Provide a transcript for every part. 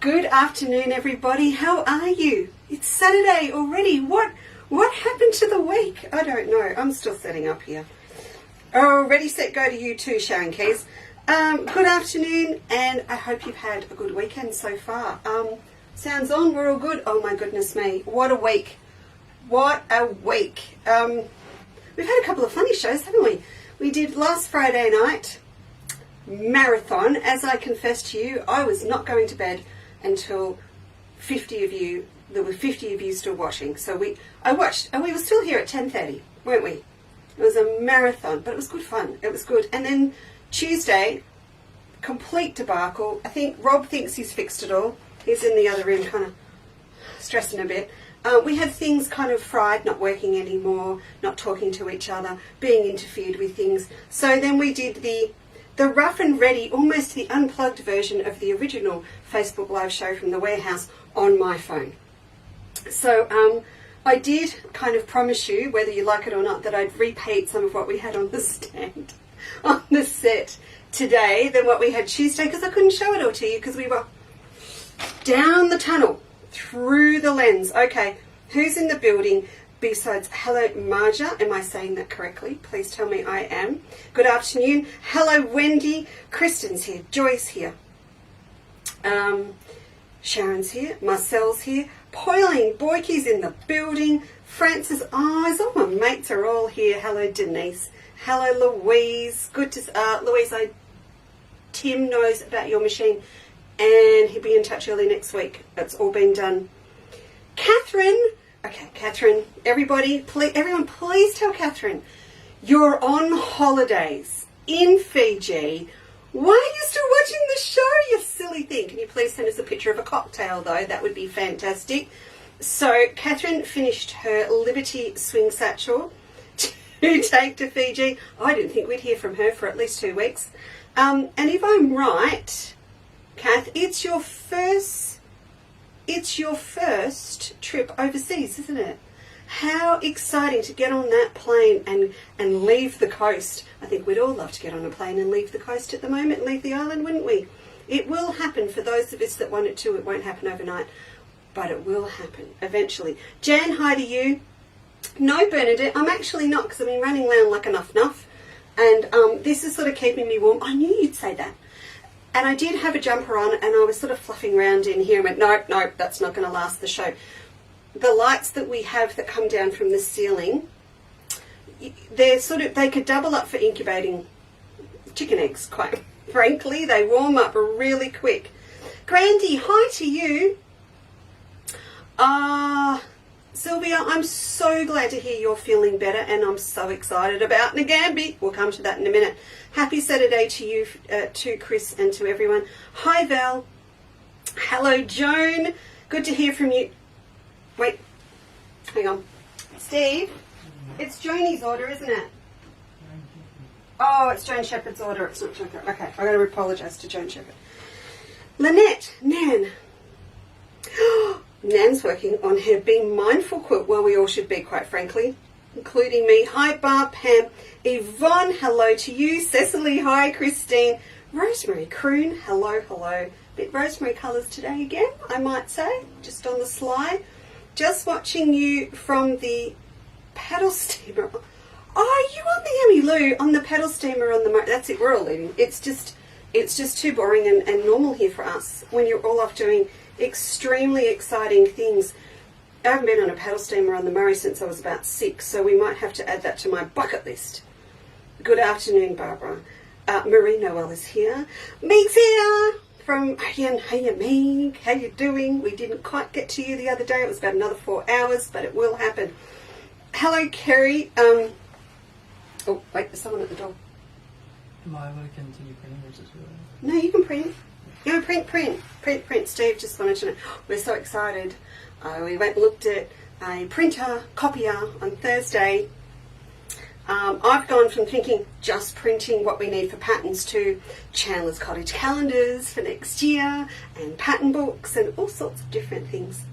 Good afternoon, everybody. How are you? It's Saturday already. What happened to the week? I don't know. I'm still setting up here. Oh, ready, set, go to you too, Sharon Keys. Good afternoon, and I hope you've had a good weekend so far. Sounds on. We're all good. Oh my goodness me. What a week. What a week. We've had a couple of funny shows, haven't we? We did last Friday night, marathon. As I confessed to you, I was not going to bed until 50 of you, there were 50 of you still watching. So I watched, and we were still here at 10:30, weren't we? It was a marathon, but it was good fun. It was good. And then Tuesday, complete debacle. I think Rob thinks he's fixed it all. He's in the other room kind of stressing a bit. We had things kind of fried, not working anymore, not talking to each other, being interfered with things. So then we did the rough and ready, almost the unplugged version of the original Facebook Live show from the warehouse on my phone. So I did kind of promise you, whether you like it or not, that I'd repeat some of what we had on the stand, on the set today than what we had Tuesday, because I couldn't show it all to you because we were down the tunnel, through the lens. Okay, who's in the building besides, hello Marja, am I saying that correctly? Please tell me I am. Good afternoon. Hello Wendy, Kristen's here, Joyce here, Sharon's here, Marcel's here, Poiling, Boykie's in the building, Francis, all my mates are all here. Hello Denise, hello Louise, good to, Louise, Tim knows about your machine and he'll be in touch early next week. It's all been done. Catherine, okay, Catherine, everybody, everyone, please tell Catherine you're on holidays in Fiji. Why are you still watching the show, you silly thing? Can you please send us a picture of a cocktail, though? That would be fantastic. So, Catherine finished her Liberty swing satchel to take to Fiji. I didn't think we'd hear from her for at least 2 weeks. And if I'm right, Kath, it's your first trip overseas, isn't it? How exciting to get on that plane and leave the coast. I think we'd all love to get on a plane and leave the coast at the moment, leave the island, wouldn't we? It will happen for those of us that want it to. It won't happen overnight, but it will happen eventually. Jan, hi to you. No, Bernadette, I'm actually not, because I've been running around like a nuff, and this is sort of keeping me warm. I knew you'd say that. And I did have a jumper on, and I was sort of fluffing around in here and went, nope, that's not going to last the show. The lights that we have that come down from the ceiling, they could double up for incubating chicken eggs, quite frankly. They warm up really quick. Grandy, hi to you. Sylvia, I'm so glad to hear you're feeling better, and I'm so excited about Nagambi. We'll come to that in a minute. Happy Saturday to you, to Chris, and to everyone. Hi, Val. Hello, Joan. Good to hear from you. Wait, hang on. Steve, it's Joni's order, isn't it? Oh, it's Joan Shepherd's order. It's not Joan. Okay, I've got to apologise to Joan Shepherd. Lynette, Nan. Nan's working on her Be Mindful quilt. Well, we all should be, quite frankly, including me. Hi, Barb, Pam, Yvonne, hello to you. Cecily, hi, Christine. Rosemary Croon, hello. Bit rosemary colours today again, I might say, just on the sly. Just watching you from the paddle steamer. Oh, you on the Emmy Lou, on the paddle steamer on the... That's it, we're all leaving. It's just too boring and normal here for us when you're all off doing extremely exciting things. I haven't been on a paddle steamer on the Murray since I was about 6, so we might have to add that to my bucket list. Good afternoon, Barbara. Marie Noel is here. Meg's here from Ariane. Hey, Meg, how you doing? We didn't quite get to you the other day. It was about another 4 hours, but it will happen. Hello, Kerry. Oh, wait, there's someone at the door. Am I able to continue printing, or is it too early? No, you can print. No, print. Steve just wanted to know. We're so excited. We went and looked at a printer, copier on Thursday. I've gone from thinking just printing what we need for patterns to Chandler's Cottage calendars for next year and pattern books and all sorts of different things.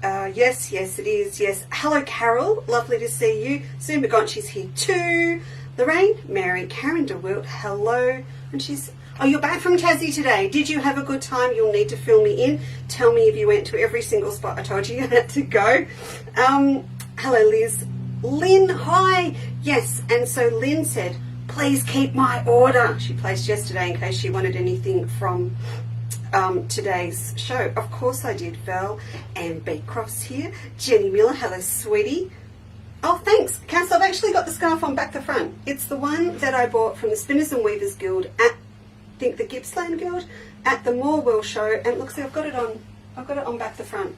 Yes, it is. Yes. Hello, Carol. Lovely to see you. Sue McGonchi's here too. Lorraine, Mary, Karen DeWilt, hello. And she's, Oh, you're back from Tassie today. Did you have a good time? You'll need to fill me in. Tell me if you went to every single spot I told you had to go. Hello, Liz. Lynn, hi. Yes, and so Lynn said, please keep my order. She placed yesterday in case she wanted anything from today's show. Of course I did. Val and Beecroft's here. Jenny Miller, hello, sweetie. Oh, thanks, Cass. I've actually got the scarf on back the front. It's the one that I bought from the Spinners and Weavers Guild at, I think, the Gippsland Guild at the Morwell show. And look, see, I've got it on back the front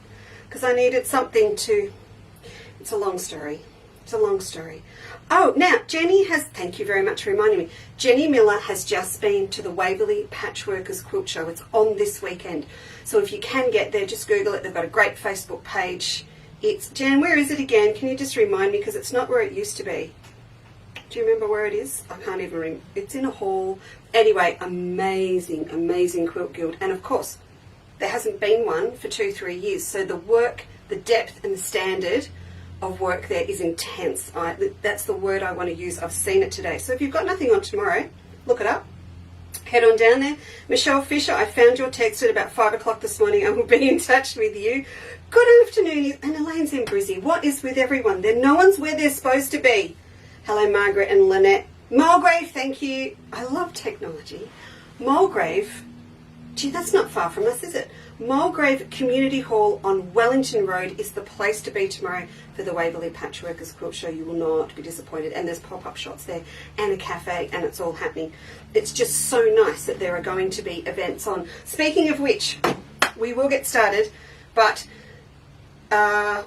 because I needed something to. It's a long story. It's a long story. Oh, now Jenny has. Thank you very much for reminding me. Jenny Miller has just been to the Waverley Patchworkers Quilt Show. It's on this weekend, so if you can get there, just Google it. They've got a great Facebook page. It's, Jan, where is it again? Can you just remind me? Because it's not where it used to be. Do you remember where it is? I can't even remember. It's in a hall. Anyway, amazing, amazing quilt guild. And of course, there hasn't been one for 2-3 years. So the work, the depth and the standard of work there is intense. That's the word I want to use. I've seen it today. So if you've got nothing on tomorrow, look it up. Head on down there. Michelle Fisher, I found your text at about 5 o'clock this morning. I will be in touch with you. Good afternoon. And Elaine's in Brizzy. What is with everyone? No one's where they're supposed to be. Hello, Margaret and Lynette. Mulgrave, thank you. I love technology. Mulgrave, gee, that's not far from us, is it? Mulgrave Community Hall on Wellington Road is the place to be tomorrow for the Waverley Patchworkers Quilt Show. You will not be disappointed. And there's pop-up shops there and a cafe, and it's all happening. It's just so nice that there are going to be events on. Speaking of which, we will get started, but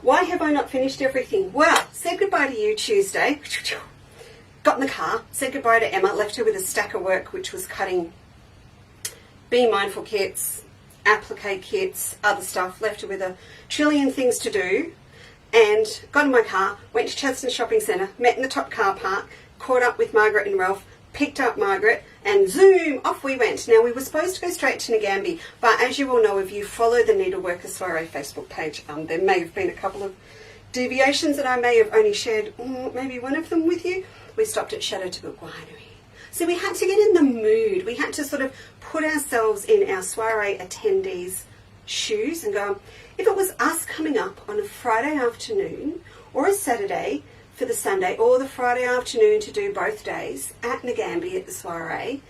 why have I not finished everything? Well, said goodbye to you Tuesday. Got in the car, said goodbye to Emma, left her with a stack of work, which was cutting Be Mindful kits, applique kits, other stuff, left her with a trillion things to do, and got in my car, went to Chadstone Shopping Centre, met in the top car park, caught up with Margaret and Ralph, picked up Margaret, and zoom, off we went. Now, we were supposed to go straight to Nagambie, but as you all know, if you follow the Needleworkers Soiree Facebook page, there may have been a couple of deviations that I may have only shared maybe one of them with you. We stopped at Shadow to Book Winery. So we had to get in the mood. We had to sort of put ourselves in our soiree attendees' shoes and go, if it was us coming up on a Friday afternoon or a Saturday for the Sunday, or the Friday afternoon to do both days at Nagambie at the soiree,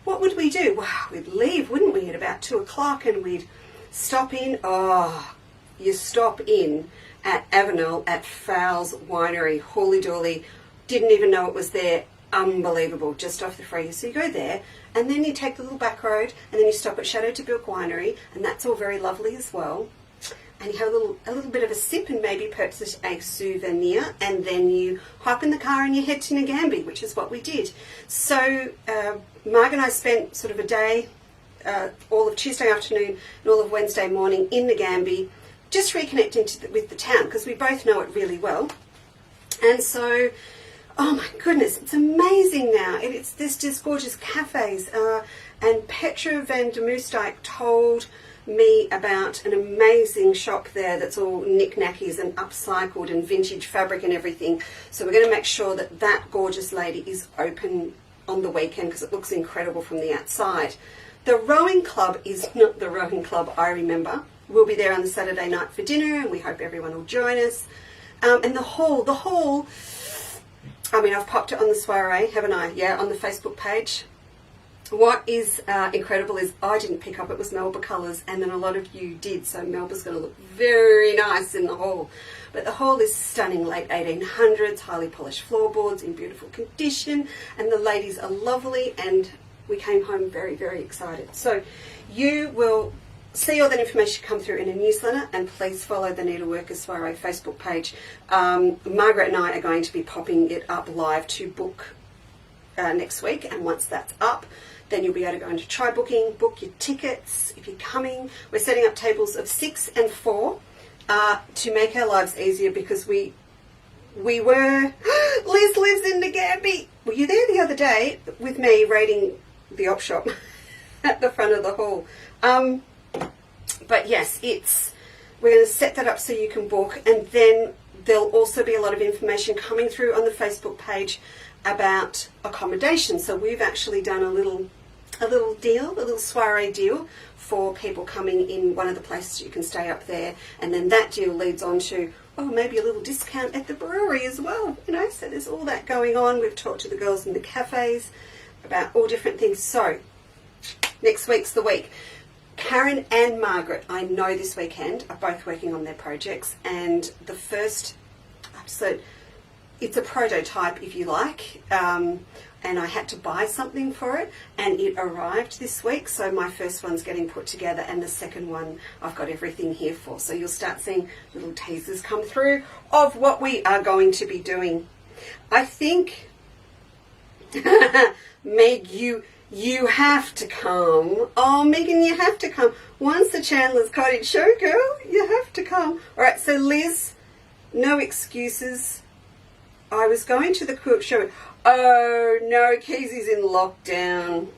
what would we do? Well, we'd leave, wouldn't we, at about 2 o'clock, and we'd stop in. Oh, you stop in at Avenel at Fowles Winery, Holy Dooly. Didn't even know it was there. Unbelievable, just off the freeway. So you go there, and then you take the little back road, and then you stop at Shadow to Bilk Winery, and that's all very lovely as well. And you have a little bit of a sip and maybe purchase a souvenir, and then you hop in the car and you head to Nagambie, which is what we did. So Marg and I spent sort of a day, all of Tuesday afternoon and all of Wednesday morning in Nagambie, just reconnecting with the town, because we both know it really well. And so, oh my goodness, it's amazing now. There's just gorgeous cafes. And Petra van der Moosdijk told me about an amazing shop there that's all knick-knackies and upcycled and vintage fabric and everything. So we're going to make sure that that gorgeous lady is open on the weekend, because it looks incredible from the outside. The rowing club is not the rowing club I remember. We'll be there on the Saturday night for dinner, and we hope everyone will join us. And the hall, I mean, I've popped it on the soiree, haven't I? Yeah, on the Facebook page. What is incredible is I didn't pick up, it was Melba colours, and then a lot of you did, so Melba's going to look very nice in the hall. But the hall is stunning, late 1800s, highly polished floorboards in beautiful condition, and the ladies are lovely, and we came home very, very excited. So you will see all that information come through in a newsletter, and please follow the Needleworkers Soiree Facebook page. Margaret and I are going to be popping it up live to book next week, and once that's up, then you'll be able to go into try booking, book your tickets if you're coming. We're setting up tables of 6 and 4 to make our lives easier, because we were Liz lives in Nagambie. Were you there the other day with me raiding the op shop at the front of the hall? But yes, we're going to set that up so you can book, and then there'll also be a lot of information coming through on the Facebook page about accommodation. So we've actually done a little deal, a little soiree deal for people coming in one of the places. You can stay up there, and then that deal leads on to, oh, maybe a little discount at the brewery as well, you know. So there's all that going on. We've talked to the girls in the cafes about all different things. So next week's the week. Karen and Margaret, I know this weekend, are both working on their projects, and the first episode, it's a prototype if you like, and I had to buy something for it, and it arrived this week. So my first one's getting put together, and the second one I've got everything here for. So you'll start seeing little teasers come through of what we are going to be doing. I think, Meg, you have to come. Oh, Megan, you have to come. Once the Chandler's Cottage show, girl, you have to come. All right, so Liz, no excuses. I was going to the quilt show. Oh, no, Keezy's in lockdown.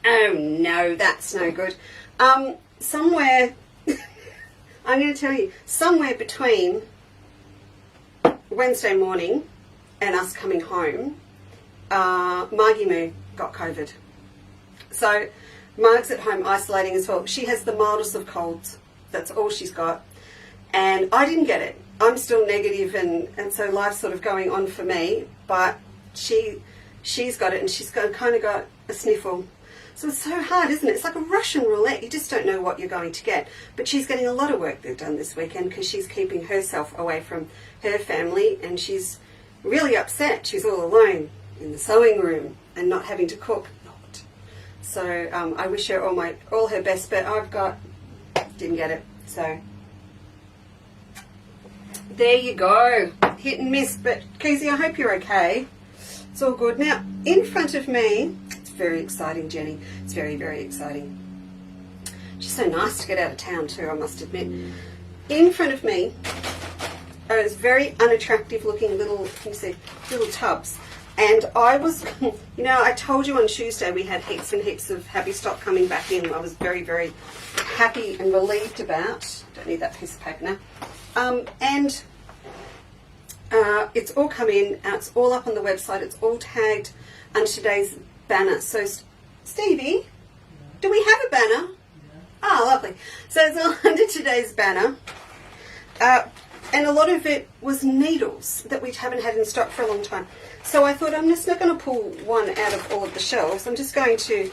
Oh, no, that's no good. Somewhere, I'm going to tell you, somewhere between Wednesday morning and us coming home, Margie Moo got COVID. So Marg's at home isolating as well. She has the mildest of colds. That's all she's got. And I didn't get it. I'm still negative, and so life's sort of going on for me. But she's got it, and she's kind of got a sniffle. So it's so hard, isn't it? It's like a Russian roulette. You just don't know what you're going to get. But she's getting a lot of work done this weekend because she's keeping herself away from her family, and she's really upset. She's all alone in the sewing room and not having to cook. So I wish her all her best, but didn't get it. So there you go, hit and miss. But Keezy, I hope you're okay. It's all good. Now in front of me, it's very exciting, Jenny. It's very, very exciting. She's so nice to get out of town too, I must admit. In front of me are those very unattractive looking little tubs. And I was, you know, I told you on Tuesday we had heaps and heaps of happy stock coming back in. I was very, very happy and relieved about. Don't need that piece of paper now. It's all come in. It's all up on the website. It's all tagged under today's banner. So, Stevie, do we have a banner? Oh, lovely. So it's all under today's banner. And a lot of it was needles that we haven't had in stock for a long time. So I thought I'm just not going to pull one out of all of the shelves. I'm just going to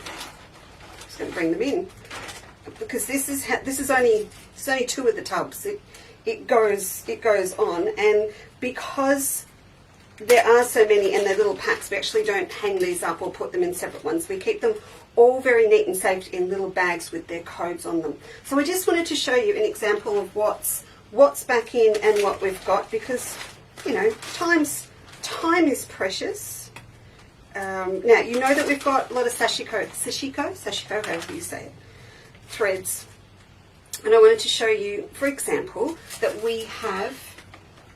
bring them in, because this is only two of the tubs. It goes on, and because there are so many and they're little packs, we actually don't hang these up or put them in separate ones. We keep them all very neat and safe in little bags with their codes on them. So I just wanted to show you an example of what's back in and what we've got, because, you know, time is precious. Now, you know that we've got a lot of Sashiko, however you say it, threads. And I wanted to show you, for example, that we have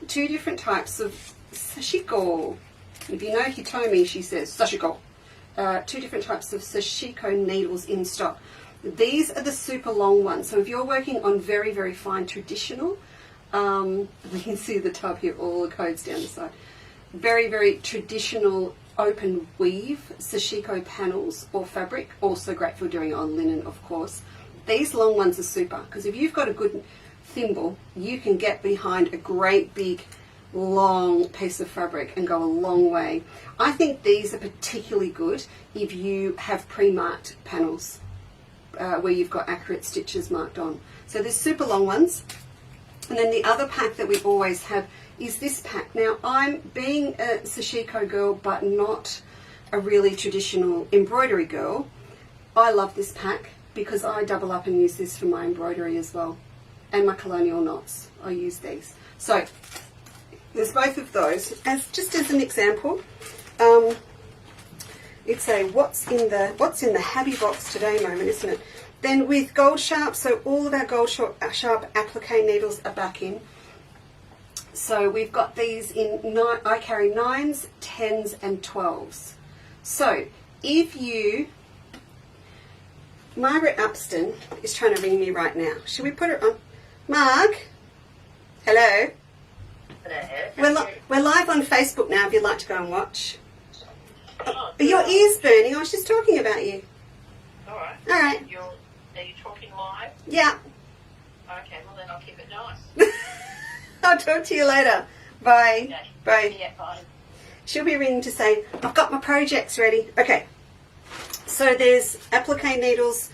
two different types of Sashiko. If you know Hitomi, she says Sashiko. Two different types of Sashiko needles in stock. These are the super long ones. So if you're working on very, very fine traditional, we can see the tub here, all the codes down the side. Very, very traditional open weave Sashiko panels or fabric. Also great for doing it on linen, of course. These long ones are super, because if you've got a good thimble, you can get behind a great big long piece of fabric and go a long way. I think these are particularly good if you have pre-marked panels where you've got accurate stitches marked on. So there's super long ones. And then the other pack that we always have is this pack. Now, I'm being a Sashiko girl, but not a really traditional embroidery girl. I love this pack because I double up and use this for my embroidery as well. And my colonial knots, I use these. So there's both of those. Just as an example, it's a what's in the Happy Box today moment, isn't it? Then with Gold Sharp, so all of our Gold Sharp Applique Needles are back in. So we've got these in, I carry 9s, 10s and 12s. So if you, Margaret Upston is trying to ring me right now. Should we put her on? Marg? Hello? Hello. We're live on Facebook now if you'd like to go and watch. Oh, your ear's burning. I was just talking about you. All right. Are you talking live? Yeah. Okay, well then I'll keep it nice. I'll talk to you later. Bye. Okay. Bye. Yeah, bye. She'll be ringing to say, I've got my projects ready. Okay. So there's applique needles.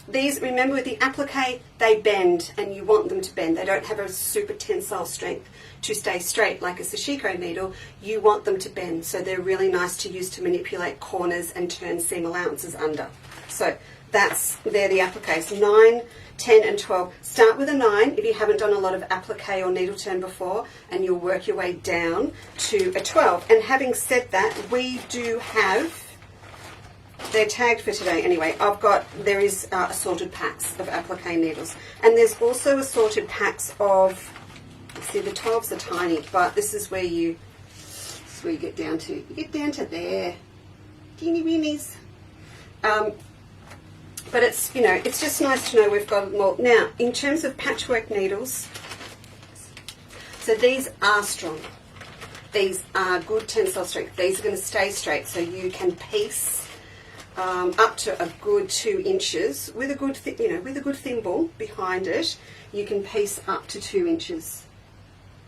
These, remember with the applique, they bend and you want them to bend. They don't have a super tensile strength to stay straight like a Sashiko needle. You want them to bend. So they're really nice to use to manipulate corners and turn seam allowances under. So they're the appliques, 9, 10 and 12. Start with a 9 if you haven't done a lot of applique or needle turn before, and you'll work your way down to a 12. And having said that, we do have, they're tagged for today anyway, there is assorted packs of applique needles. And there's also assorted packs of, see the 12s are tiny, but this is where you get down to. You get down to there. Teeny weenies. But it's, it's just nice to know we've got them all. Now, in terms of patchwork needles, so these are strong. These are good tensile strength. These are going to stay straight, so you can piece up to a good 2 inches with a good, with a good thimble behind it. You can piece up to 2 inches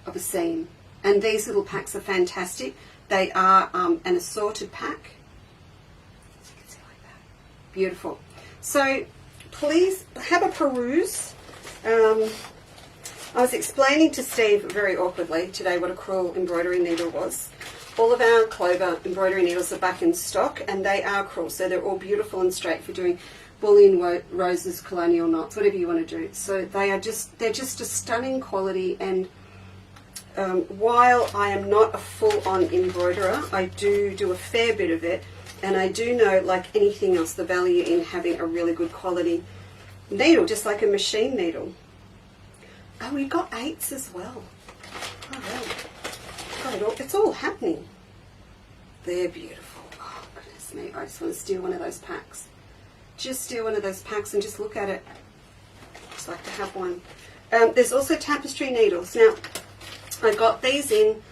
of a seam. And these little packs are fantastic. They are an assorted pack. As you can see like that. Beautiful. So please have a peruse. I was explaining to Steve very awkwardly today what a crewel embroidery needle was. All of our Clover embroidery needles are back in stock, and they are crewel, so they're all beautiful and straight for doing bullion roses, colonial knots, whatever you want to do. So they're just a stunning quality. And while I am not a full-on embroiderer, I do a fair bit of it. And I do know, like anything else, the value in having a really good quality needle, just like a machine needle. Oh, we've got 8s as well. Oh, wow. It's all happening. They're beautiful. Oh, goodness me. I just want to steal one of those packs. Just steal one of those packs and just look at it. Just like to have one. There's also tapestry needles. Now, I got these in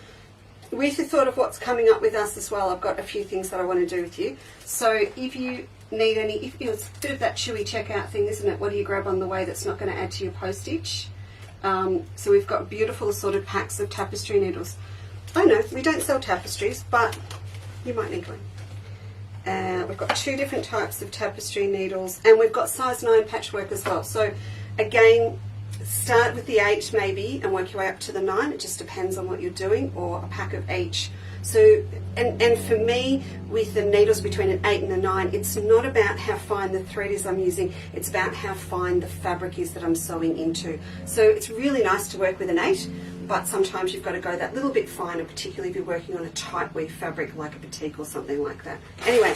with the thought of what's coming up with us as well. I've got a few things that I want to do with you. So if you need any, it's a bit of that chewy checkout thing, isn't it? What do you grab on the way that's not going to add to your postage? So we've got beautiful assorted packs of tapestry needles. I know, we don't sell tapestries, but you might need one. We've got 2 different types of tapestry needles, and we've got size 9 patchwork as well. So again, start with the 8 maybe and work your way up to the 9. It just depends on what you're doing, or a pack of each. So, and for me, with the needles between an 8 and a 9, it's not about how fine the thread is I'm using, it's about how fine the fabric is that I'm sewing into. So it's really nice to work with an 8, but sometimes you've got to go that little bit finer, particularly if you're working on a tight weave fabric like a batik or something like that. Anyway,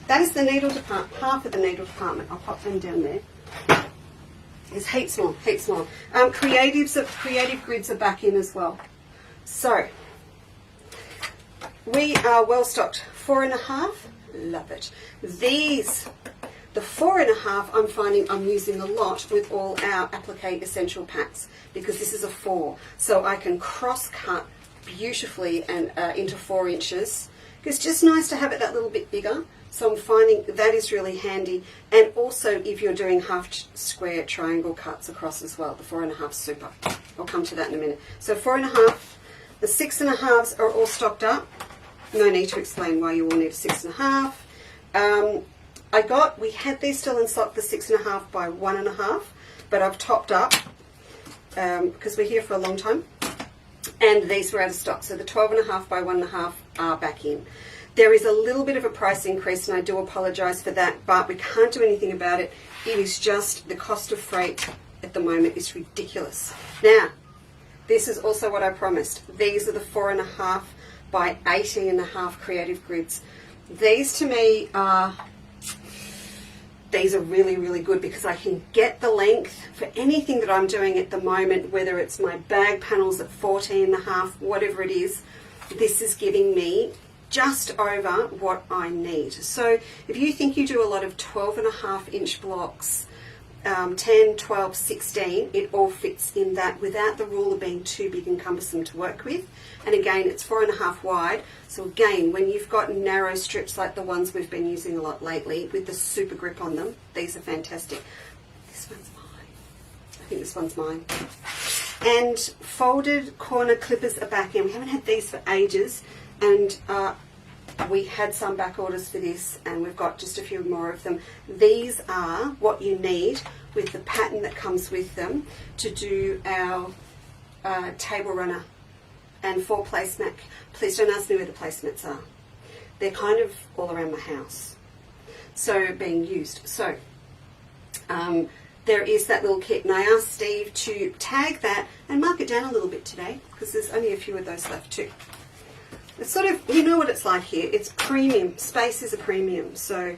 that is the needle department, half of the needle department. I'll pop them down there. There's heaps more, heaps more. Creative grids are back in as well. So, we are well stocked. 4.5, love it. These, the 4.5, I'm finding I'm using a lot with all our applique essential packs, because this is a 4. So I can cross cut beautifully and into 4 inches. It's just nice to have it that little bit bigger. So I'm finding that is really handy. And also if you're doing half square triangle cuts across as well, the 4.5 super. I'll come to that in a minute. So 4.5, the 6.5s are all stocked up. No need to explain why you all need a 6.5. We had these still in stock, the 6.5 by 1.5, but I've topped up because we're here for a long time. And these were out of stock. So the 12.5 by 1.5 are back in. There is a little bit of a price increase, and I do apologise for that, but we can't do anything about it. It is just the cost of freight at the moment is ridiculous. Now, this is also what I promised. These are the 4.5 by 18.5 creative grids. These to me are, these are really, really good because I can get the length for anything that I'm doing at the moment, whether it's my bag panels at 14.5, whatever it is. This is giving me just over what I need. So if you think you do a lot of 12.5 inch blocks, 10, 12, 16, it all fits in that without the ruler being too big and cumbersome to work with. And again, it's 4.5 wide. So again, when you've got narrow strips like the ones we've been using a lot lately with the super grip on them, these are fantastic. This one's mine. I think this one's mine. And folded corner clippers are back in. We haven't had these for ages, and we had some back orders for this, and we've got just a few more of them. These are what you need with the pattern that comes with them to do our table runner and for placemat. Please don't ask me where the placemats are. They're kind of all around my house, so being used. So there is that little kit, and I asked Steve to tag that and mark it down a little bit today because there's only a few of those left too. It's sort of, you know what it's like here. It's premium. Space is a premium. So,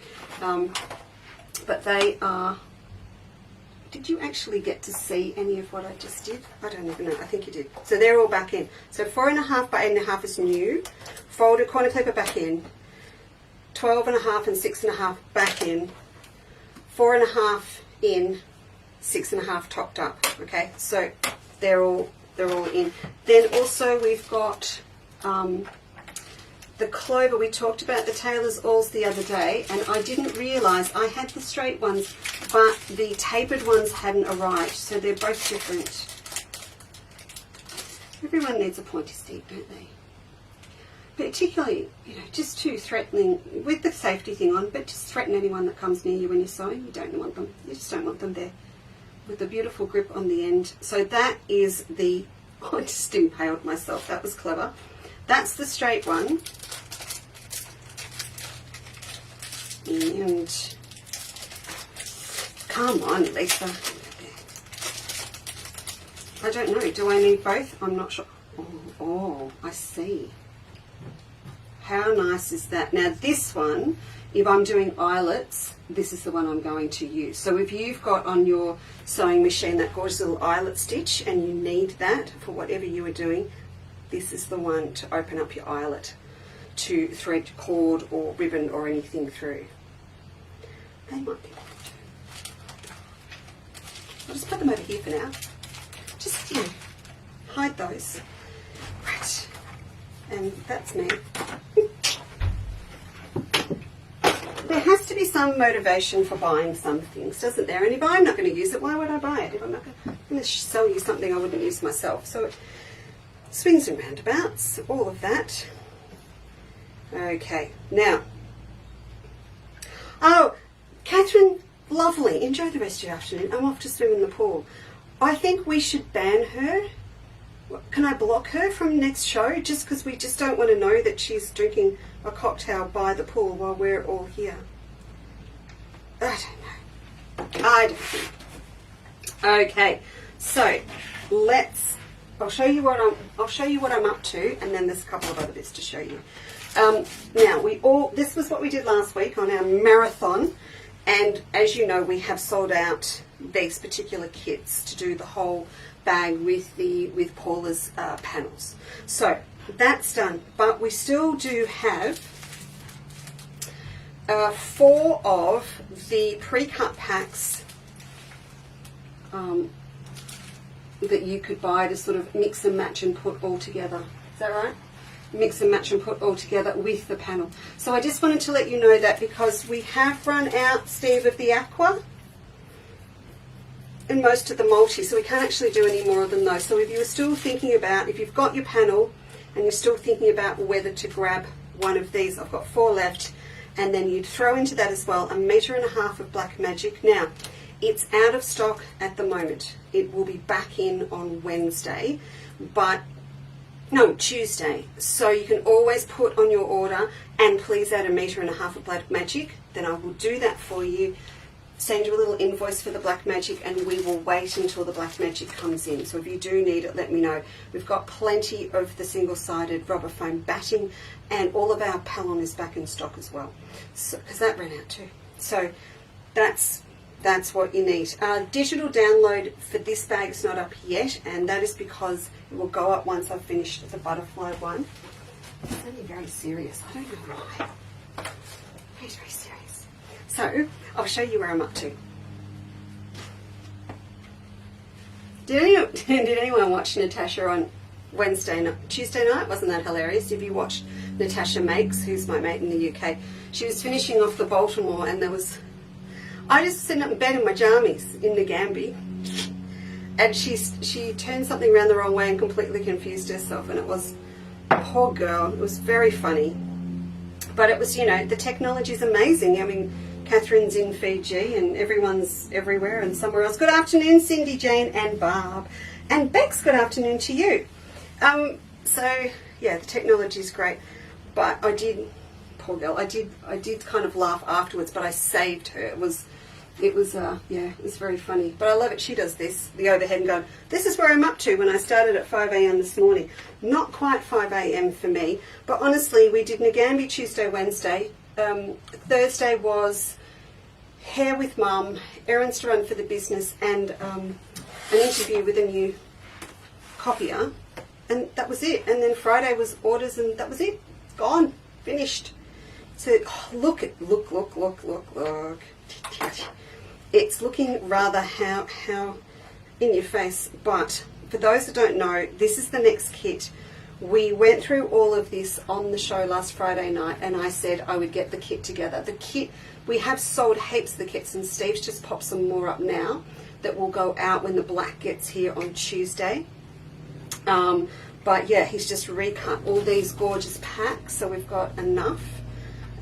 but they are. Did you actually get to see any of what I just did? I don't even know. I think you did. So they're all back in. So 4.5 by 8.5 is new. Folded corner clipper back in. 12.5 and 6.5 back in. 4.5 in. 6.5 topped up. Okay. So they're all in. Then also we've got the Clover. We talked about the tailor's alls the other day, and I didn't realise I had the straight ones, but the tapered ones hadn't arrived, so they're both different. Everyone needs a pointy stick, don't they? Particularly, you know, just too threatening with the safety thing on, but just threaten anyone that comes near you when you're sewing. You don't want them. You just don't want them there. With a beautiful grip on the end. So that is the. I just impaled myself. That was clever. That's the straight one. And come on, Lisa. I don't know. Do I need both? I'm not sure. Oh, I see. How nice is that? Now this one, if I'm doing eyelets, this is the one I'm going to use. So if you've got on your sewing machine that gorgeous little eyelet stitch and you need that for whatever you are doing, this is the one to open up your eyelet to thread cord or ribbon or anything through. They might be there too. I'll just put them over here for now. Just, you know, hide those. Right. And that's me. There has to be some motivation for buying some things, doesn't there? And if I'm not going to use it, why would I buy it? If I'm not going to sell you something I wouldn't use myself. So it swings and roundabouts, all of that. Okay, now. Oh, Catherine, lovely. Enjoy the rest of your afternoon. I'm off to swim in the pool. I think we should ban her. Can I block her from next show just because we just don't want to know that she's drinking a cocktail by the pool while we're all here? I don't know. I don't know. Okay, so I'll show you what I'm up to, and then there's a couple of other bits to show you. Now this was what we did last week on our marathon, and as you know, we have sold out these particular kits to do the whole bag with Paula's panels. So that's done, but we still do have 4 of the pre-cut packs that you could buy to sort of mix and match and put all together. Is that right? Mix and match and put all together with the panel. So I just wanted to let you know that because we have run out, Steve, of the aqua and most of the multi, so we can't actually do any more than those. So if you're still thinking about, if you've got your panel and you're still thinking about whether to grab one of these, I've got 4 left, and then you'd throw into that as well 1.5 meters of Black Magic. Now, it's out of stock at the moment. It will be back in on Wednesday, Tuesday. So you can always put on your order, and please add 1.5 meters of Black Magic. Then I will do that for you, send you a little invoice for the Black Magic, and we will wait until the Black Magic comes in. So if you do need it, let me know. We've got plenty of the single-sided rubber foam batting, and all of our Pallon is back in stock as well, because that ran out too. So that's what you need. Digital download for this bag is not up yet, and that is because it will go up once I've finished the butterfly one. It's only very serious. I don't know why. Very, very serious. So I'll show you where I'm up to. Did anyone watch Natasha on Tuesday night? Wasn't that hilarious? If you watched Natasha Makes, who's my mate in the UK, she was finishing off the Baltimore, and I just sitting up in bed in my jammies in the Gamby, and she turned something around the wrong way and completely confused herself, and it was, poor girl, it was very funny. But it was, the technology is amazing. I mean, Catherine's in Fiji and everyone's everywhere and somewhere else. Good afternoon, Cindy, Jane and Barb. And Bex, good afternoon to you. So, yeah, the technology is great. But poor girl, I did kind of laugh afterwards, but I saved her. It was very funny. But I love it. She does this, the overhead, and going, this is where I'm up to when I started at 5 a.m. this morning. Not quite 5 a.m. for me, but honestly, we did Nagambie Tuesday, Wednesday. Thursday was hair with Mum, errands to run for the business, and an interview with a new copier, and that was it. And then Friday was orders, and that was it. Gone, finished. So look. It's looking rather how in your face, but for those that don't know, this is the next kit. We went through all of this on the show last Friday night, and I said I would get the kit together. The kit, we have sold heaps of the kits, and Steve's just popped some more up now that will go out when the black gets here on Tuesday. But yeah, he's just recut all these gorgeous packs, so we've got enough.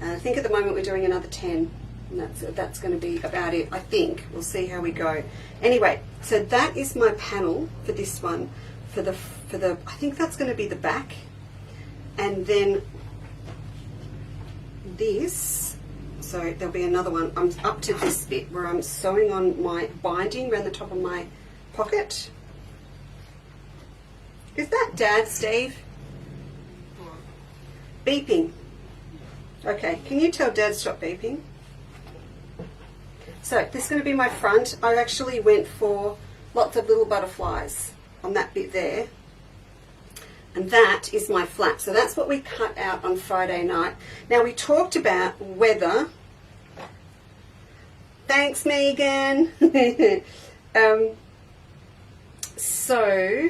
I think at the moment we're doing another 10. And that's going to be about it, I think. We'll see how we go. Anyway, so that is my panel for this one. For the I think that's going to be the back. And then this, so there'll be another one. I'm up to this bit where I'm sewing on my binding around the top of my pocket. Is that Dad, Steve? Beeping. Okay, can you tell Dad stop beeping? So this is going to be my front. I actually went for lots of little butterflies on that bit there. And that is my flap. So that's what we cut out on Friday night. Now we talked about whether... Thanks, Megan. So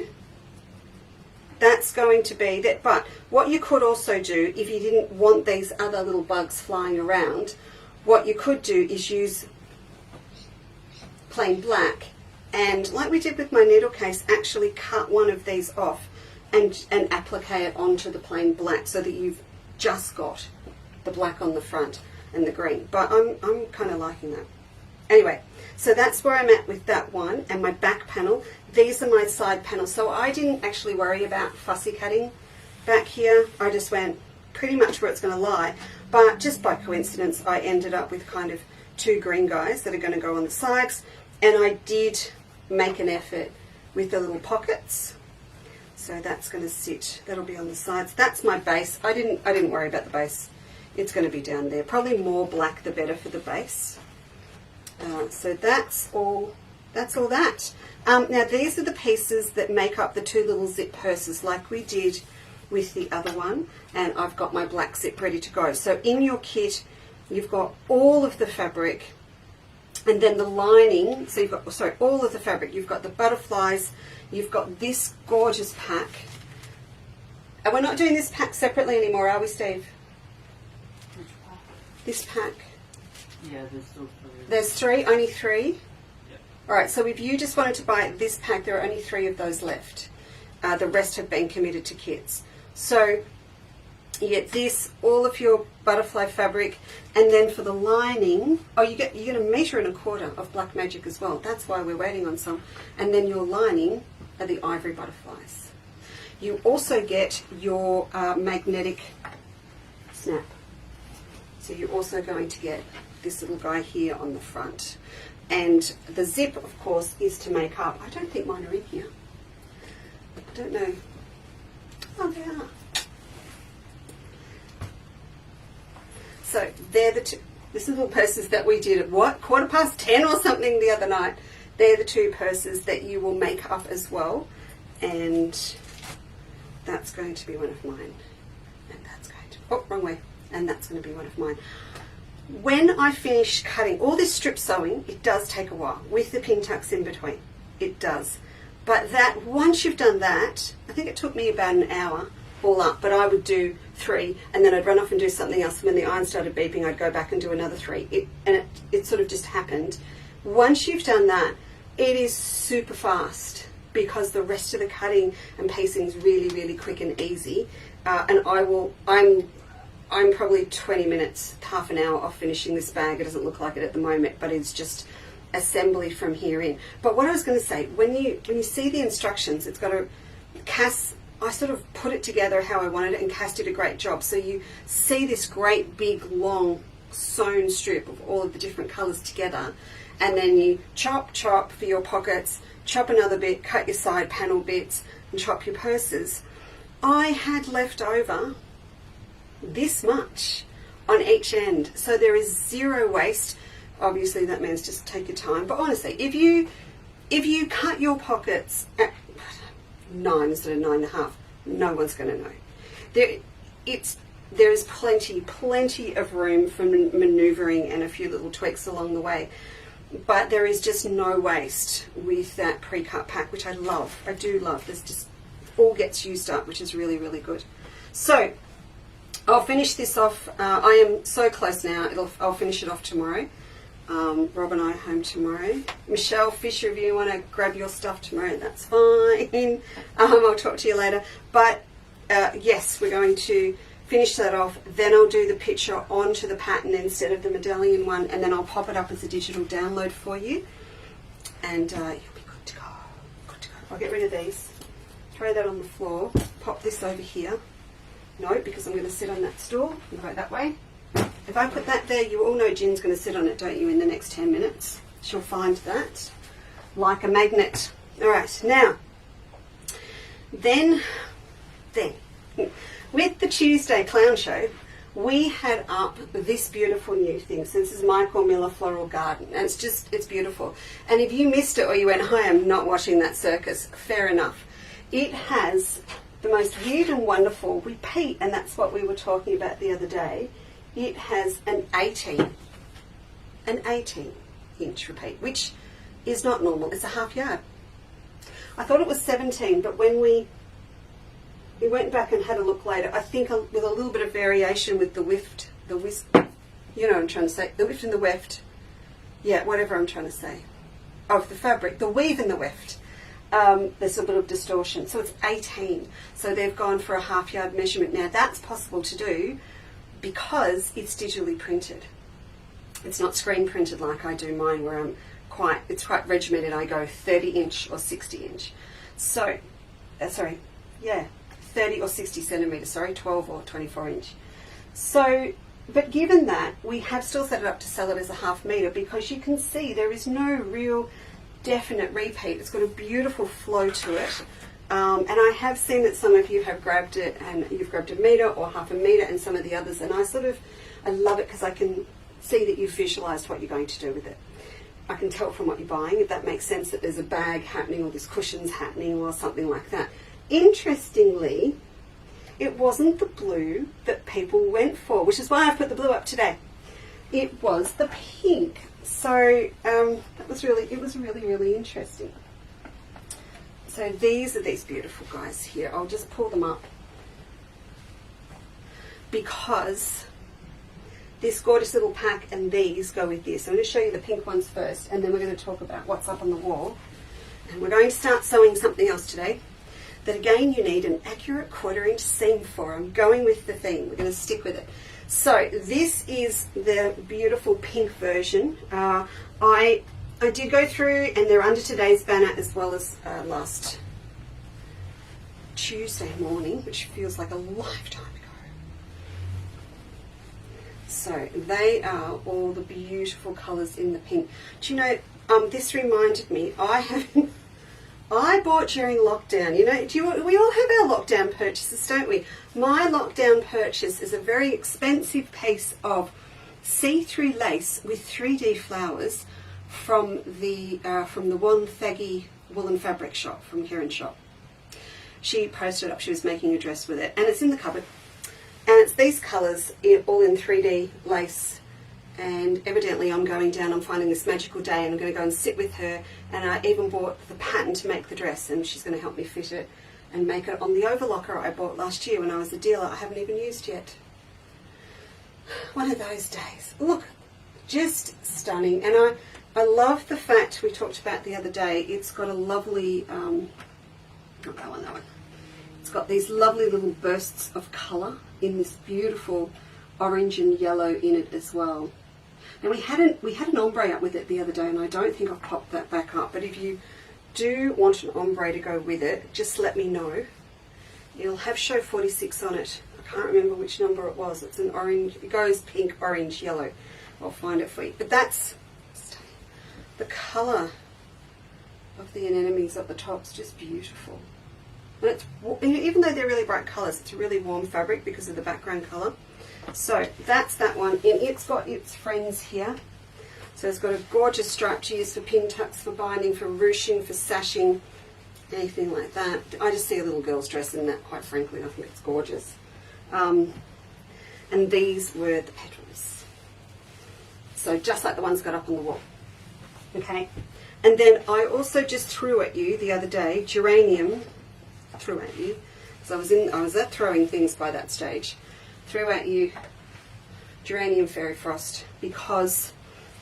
that's going to be that. But what you could also do, if you didn't want these other little bugs flying around, what you could do is use plain black, and like we did with my needle case, actually cut one of these off and applique it onto the plain black, so that you've just got the black on the front and the green. But I'm kind of liking that. Anyway, so that's where I'm at with that one. And my back panel, these are my side panels. So I didn't actually worry about fussy cutting back here. I just went pretty much where it's going to lie. But just by coincidence, I ended up with kind of 2 green guys that are going to go on the sides. And I did make an effort with the little pockets. So that's going to sit, that'll be on the sides. That's my base. I didn't worry about the base. It's going to be down there. Probably more black the better for the base. So that's all that. Now these are the pieces that make up the 2 little zip purses like we did with the other one. And I've got my black zip ready to go. So in your kit, you've got all of the fabric. And then the lining, so you've got, sorry, all of the fabric. You've got the butterflies, you've got this gorgeous pack. And we're not doing this pack separately anymore, are we, Steve? Which pack? This pack. Yeah, there's still 3. There's 3, only 3? Yep. Alright, so if you just wanted to buy this pack, there are only 3 of those left. The rest have been committed to kits. So you get this, all of your butterfly fabric, and then for the lining, you're going to measure and a quarter of Black Magic as well. That's why we're waiting on some. And then your lining are the ivory butterflies. You also get your magnetic snap. So you're also going to get this little guy here on the front. And the zip, of course, is to make up. I don't think mine are in here. I don't know. Oh, they are. So they're the 2 this little purses that we did at what, 10:15 or something the other night. They're the 2 purses that you will make up as well, and that's going to be one of mine. And that's going to, oh, wrong way. And that's going to be one of mine. When I finish cutting all this strip sewing, it does take a while with the pin tucks in between. It does. But that once you've done that, I think it took me about an hour all up, but I would do 3 and then I'd run off and do something else. When the iron started beeping, I'd go back and do another 3. It sort of just happened. Once you've done that, it is super fast because the rest of the cutting and piecing is really, really quick and easy. And I'm probably 20 minutes, half an hour off finishing this bag. It doesn't look like it at the moment, but it's just assembly from here in. But what I was going to say, when you see the instructions, it's got a Cass. I sort of put it together how I wanted it, and Cass did a great job. So you see this great big long sewn strip of all of the different colours together, and then you chop for your pockets, chop another bit, cut your side panel bits, and chop your purses. I had left over this much on each end, so there is zero waste. Obviously that means just take your time, but honestly, if you cut your pockets at 9 instead of 9.5, no one's going to know. There is plenty of room for manoeuvring and a few little tweaks along the way, but there is just no waste with that pre-cut pack, which I love. I do love. This just all gets used up, which is really, really good. So I'll finish this off. I am so close now. I'll finish it off tomorrow. Rob and I are home tomorrow. Michelle Fisher, if you want to grab your stuff tomorrow, that's fine. I'll talk to you later. But yes, we're going to finish that off. Then I'll do the picture onto the pattern instead of the medallion one, and then I'll pop it up as a digital download for you. And you'll be good to go. Good to go. I'll get rid of these. Throw that on the floor. Pop this over here. No, because I'm going to sit on that stool and go that way. If I put that there, you all know Gin's going to sit on it, don't you, in the next 10 minutes. She'll find that like a magnet. All right, now, then, with the Tuesday clown show, we had up this beautiful new thing. So this is Michael Miller Floral Garden, and it's beautiful. And if you missed it or you went, I am not watching that circus, fair enough. It has the most weird and wonderful repeat, and that's what we were talking about the other day. It has an 18 inch repeat, which is not normal. It's a half yard. I thought it was 17, but when we went back and had a look later, I think with a little bit of variation with the whift, you know what I'm trying to say, the whift and the weft, yeah, whatever I'm trying to say, of the fabric, the weave and the weft, there's a bit of distortion. So it's 18. So they've gone for a half yard measurement. Now that's possible to do because it's digitally printed. It's not screen printed like I do mine, where it's quite regimented. I go 30 inch or 60 inch. So, 30 or 60 centimetres, 12 or 24 inch. So, but given that, we have still set it up to sell it as a half metre, because you can see there is no real definite repeat. It's got a beautiful flow to it. And I have seen that some of you have grabbed it, and you've grabbed a metre or half a metre, and some of the others, and I love it because I can see that you've visualised what you're going to do with it. I can tell from what you're buying, if that makes sense, that there's a bag happening or there's cushions happening or something like that. Interestingly, it wasn't the blue that people went for, which is why I put the blue up today. It was the pink. So it was really interesting. So these are these beautiful guys here. I'll just pull them up because this gorgeous little pack and these go with this. I'm going to show you the pink ones first, and then we're going to talk about what's up on the wall. And we're going to start sewing something else today that, again, you need an accurate 1/4 inch seam for. I'm going with the theme. We're going to stick with it. So this is the beautiful pink version. I did go through, and they're under today's banner as well as last Tuesday morning, which feels like a lifetime ago. So they are all the beautiful colours in the pink. Do you know, this reminded me, I bought during lockdown, you know, we all have our lockdown purchases, don't we? My lockdown purchase is a very expensive piece of see-through lace with 3D flowers from the one Thaggy woolen fabric shop, from Karen's shop. She posted up, she was making a dress with it, and it's in the cupboard. And it's these colours, all in 3D lace. And evidently I'm going down, I'm finding this magical day, and I'm going to go and sit with her And I even bought the pattern to make the dress, and she's going to help me fit it and make it on the overlocker I bought last year when I was a dealer. I haven't even used yet. One of those days. Look, just stunning. And I love the fact we talked about the other day. It's got a lovely, not that one, that one. It's got these lovely little bursts of colour in this beautiful orange and yellow in it as well. Now we had an ombre up with it the other day, and I don't think I've popped that back up, but if you do want an ombre to go with it, just let me know. It'll have show 46 on it. I can't remember which number it was. It's an orange, it goes pink, orange, yellow. I'll find it for you. But that's the colour of the anemones at the top is just beautiful. And it's, even though they're really bright colours, it's a really warm fabric because of the background colour. So that's that one, and it's got its friends here. So it's got a gorgeous stripe to use for pin tucks, for binding, for ruching, for sashing, anything like that. I just see a little girl's dress in that, quite frankly. I think it's gorgeous. And these were the petals. So just like the ones got up on the wall. Okay. And then I also just threw at you the other day, geranium, threw at you, because I was at throwing things by that stage. Threw at you geranium fairy frost, because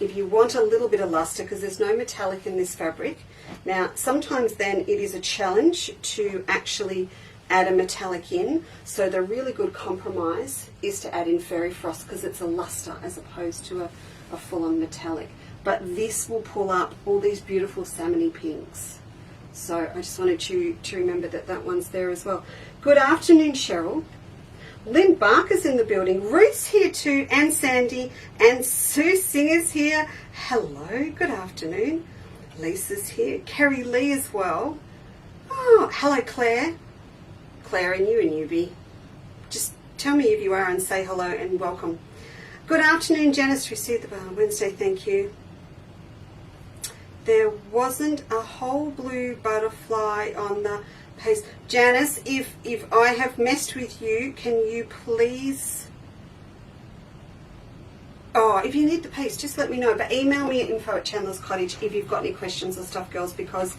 if you want a little bit of luster, because there's no metallic in this fabric. Now sometimes then it is a challenge to actually add a metallic in, so the really good compromise is to add in fairy frost because it's a luster as opposed to a full-on metallic. But this will pull up all these beautiful salmony pinks. So I just wanted you to remember that that one's there as well. Good afternoon, Cheryl. Lynn Barker's in the building. Ruth's here too, and Sandy, and Sue Singer's here. Hello, good afternoon. Lisa's here. Kerry Lee as well. Oh, hello, Claire. Claire and you, newbie. Just tell me if you are and say hello and welcome. Good afternoon, Janice. Received the Wednesday, thank you. There wasn't a whole blue butterfly on the paste. Janice, if I have messed with you, can you please... Oh, if you need the piece, just let me know. But email me at info@Chandler's Cottage if you've got any questions or stuff, girls, because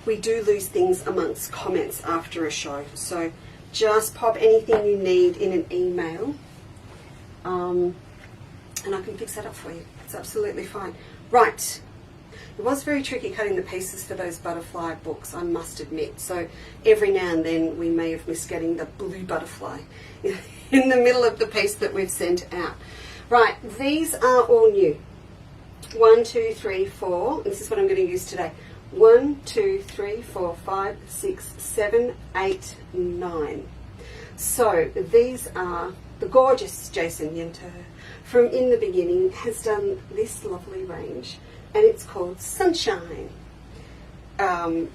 we do lose things amongst comments after a show. So just pop anything you need in an email, and I can fix that up for you. It's absolutely fine. Right. It was very tricky cutting the pieces for those butterfly books, I must admit. So every now and then we may have missed getting the blue butterfly in the middle of the piece that we've sent out. Right, these are all new. 1, 2, 3, 4. This is what I'm going to use today. 1, 2, 3, 4, 5, 6, 7, 8, 9. So these are the gorgeous Jason Yenter from In the Beginning has done this lovely range, and it's called Sunshine. And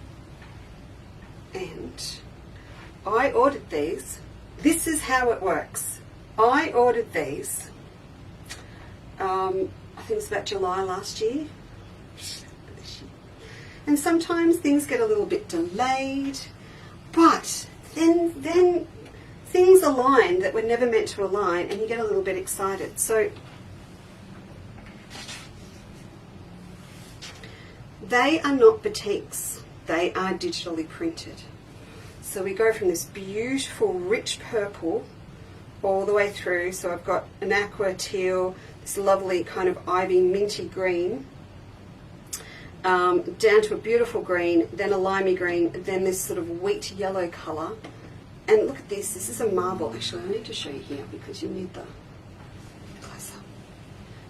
I ordered these. This is how it works. I ordered these, I think it's about July last year. And sometimes things get a little bit delayed, but then things align that were never meant to align, and you get a little bit excited. So they are not batiks, they are digitally printed. So we go from this beautiful rich purple all the way through. So I've got an aqua teal, this lovely kind of ivy minty green, down to a beautiful green, then a limey green, then this sort of wheat yellow colour. And look at this, this is a marble. Actually, I need to show you here because you need the close up.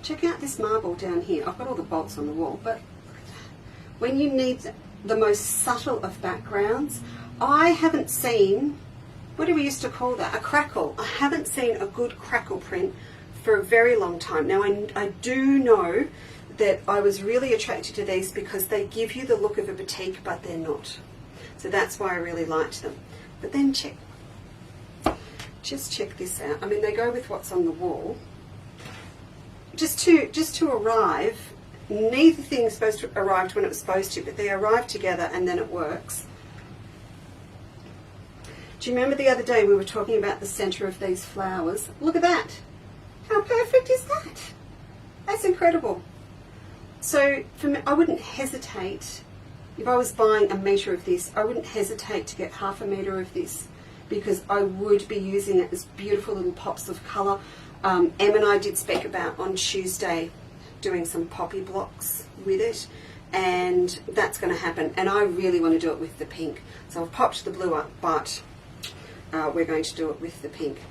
Check out this marble down here. I've got all the bolts on the wall, but look at that. When you need the most subtle of backgrounds, I haven't seen, what do we used to call that? A crackle. I haven't seen a good crackle print for a very long time. Now, I do know that I was really attracted to these because they give you the look of a batik, but they're not. So that's why I really liked them. But then just check this out. I mean, they go with what's on the wall. Just to arrive, neither thing is supposed to arrive when it was supposed to, but they arrive together and then it works. Do you remember the other day we were talking about the centre of these flowers? Look at that. How perfect is that? That's incredible. So for me, I wouldn't hesitate if I was buying a metre of this, I wouldn't hesitate to get half a metre of this, because I would be using it as beautiful little pops of colour. Em and I did speak about on Tuesday doing some poppy blocks with it, and that's going to happen. And I really want to do it with the pink. So I've popped the blue up, but we're going to do it with the pink.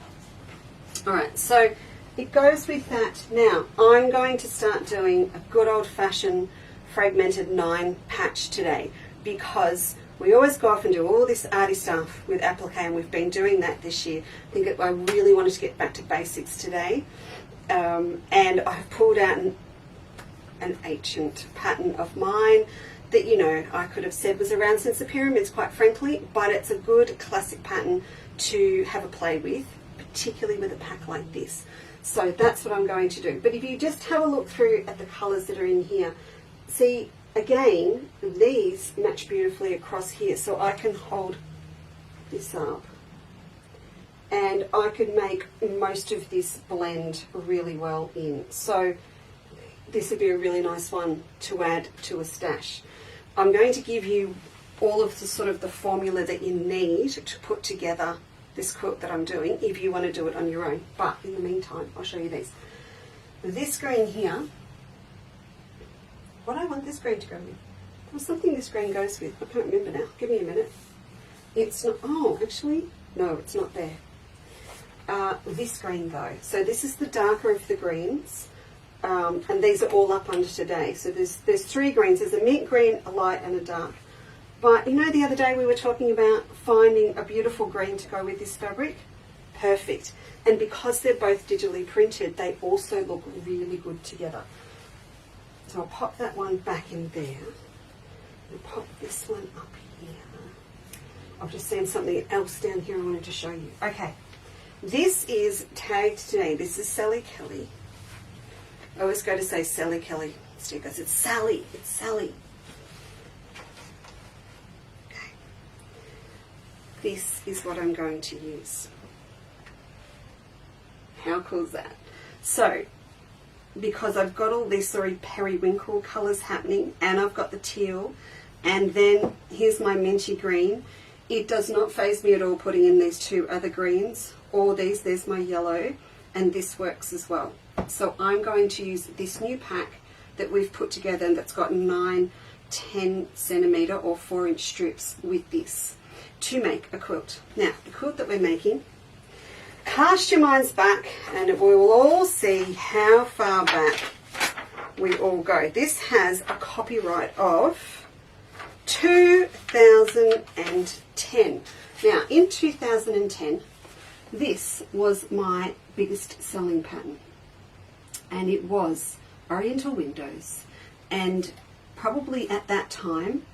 Alright, so it goes with that. Now, I'm going to start doing a good old-fashioned fragmented 9 patch today, because we always go off and do all this arty stuff with applique, and we've been doing that this year. I think I really wanted to get back to basics today, and I've pulled out an ancient pattern of mine that, you know, I could have said was around since the pyramids, quite frankly, but it's a good classic pattern to have a play with, particularly with a pack like this. So that's what I'm going to do. But if you just have a look through at the colours that are in here, see, again, these match beautifully across here. So I can hold this up and I could make most of this blend really well in. So this would be a really nice one to add to a stash. I'm going to give you all of the sort of the formula that you need to put together this quilt that I'm doing, if you want to do it on your own. But in the meantime, I'll show you these. This green here, what I want this green to go with. There was something this green goes with. I can't remember now. Give me a minute. It's not, oh, actually, no, it's not there. This green though. So this is the darker of the greens. And these are all up under today. So there's 3 greens. There's a mint green, a light and a dark. But you know, the other day we were talking about finding a beautiful green to go with this fabric. Perfect. And because they're both digitally printed, they also look really good together. So I'll pop that one back in there and pop this one up here. I've just seen something else down here I wanted to show you. Okay, this is tagged today. This is Sally Kelly. I always go to say Sally Kelly. Steve goes, it's Sally, it's Sally. Okay. This is what I'm going to use. How cool is that? So, because I've got all these sort of periwinkle colours happening, and I've got the teal, and then here's my minty green, it does not faze me at all putting in these 2 other greens, or there's my yellow, and this works as well. So I'm going to use this new pack that we've put together, and that's got 9, 10 centimetre or 4-inch strips with this to make a quilt. Now, the quilt that we're making, cast your minds back and we will all see how far back we all go. This has a copyright of 2010. Now, in 2010, this was my biggest selling pattern, and it was Oriental Windows, and probably at that time,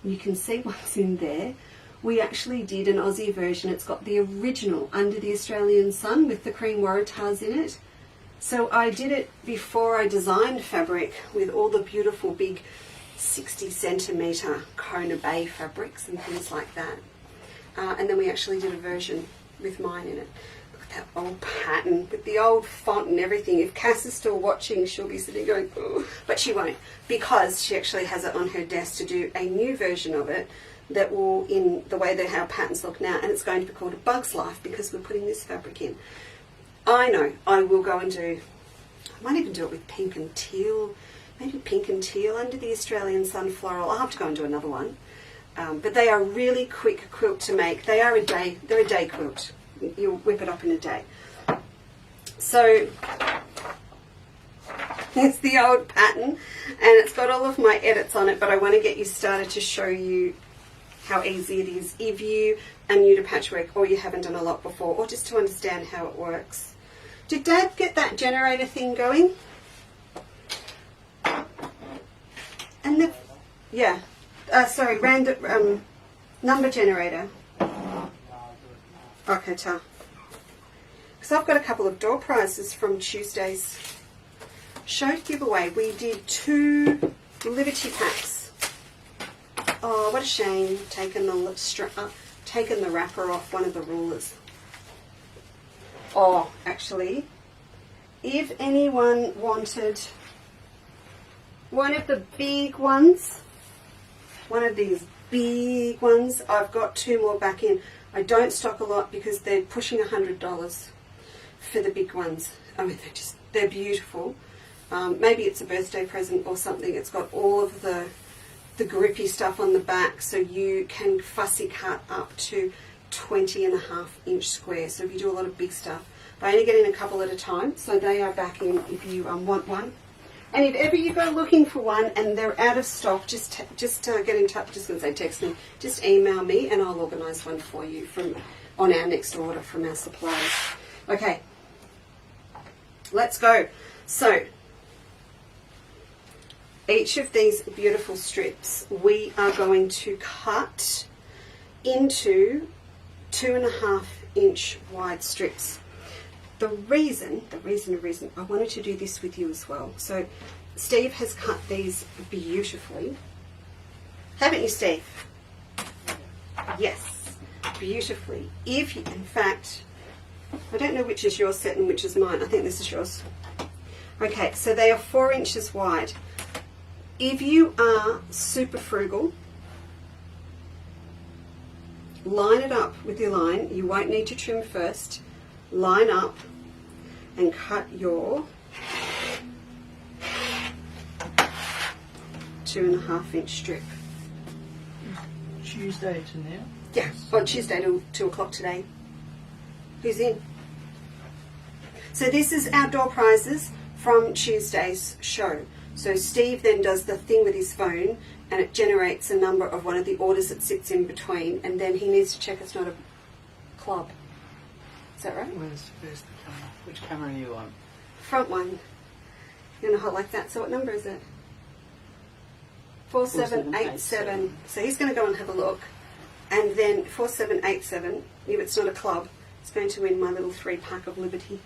you can see what's in there, we actually did an Aussie version. It's got the original Under the Australian Sun with the cream waratahs in it. So I did it before I designed fabric with all the beautiful big 60 centimetre Kona Bay fabrics and things like that. And then we actually did a version with mine in it. Look at that old pattern with the old font and everything. If Cass is still watching, she'll be sitting going, oh, but she won't, because she actually has it on her desk to do a new version of it that will, in the way that our patterns look now, and it's going to be called A Bug's Life because we're putting this fabric in. I know I will go and do, I might even do it with pink and teal, maybe pink and teal Under the Australian Sun Floral. I'll have to go and do another one. But they are really quick quilt to make. They are they're a day quilt. You'll whip it up in a day. So there's the old pattern, and it's got all of my edits on it, but I want to get you started to show you how easy it is if you are new to patchwork or you haven't done a lot before, or just to understand how it works. Did Dad get that generator thing going? And the, yeah, sorry, random number generator. Okay, ta. Because I've got a couple of door prizes from Tuesday's show giveaway. We did 2 Liberty packs. Oh, what a shame, taking the wrapper off one of the rulers. Oh, actually, if anyone wanted one of the big ones, one of these big ones. I've got 2 more back in. I don't stock a lot because they're pushing $100 for the big ones. I mean, they're beautiful. Maybe it's a birthday present or something. It's got all of the grippy stuff on the back, so you can fussy cut up to 20.5-inch squares. So if you do a lot of big stuff, but I only get in a couple at a time, so they are back in if you want one. And if ever you go looking for one and they're out of stock, just get in touch. Just going to say text me. Just email me and I'll organise one for you on our next order from our suppliers. Okay, let's go. So each of these beautiful strips we are going to cut into 2.5-inch wide strips. The reason I wanted to do this with you as well. So Steve has cut these beautifully. Haven't you, Steve? Yes, beautifully. If you, in fact, I don't know which is your set and which is mine. I think this is yours. Okay, so they are 4 inches wide. If you are super frugal, line it up with your line. You won't need to trim first. Line up and cut your 2.5-inch strip. Tuesday to now? Yeah, on Tuesday till 2 o'clock today. Who's in? So this is our door prizes from Tuesday's show. So Steve then does the thing with his phone and it generates a number of one of the orders that sits in between, and then he needs to check it's not a club. Is that right? Where's the camera? Which camera are you on? Front one. You're going to hold like that. So what number is it? 4787. So he's going to go and have a look. And then 4787, if it's not a club, it's going to win my little 3-pack of Liberty.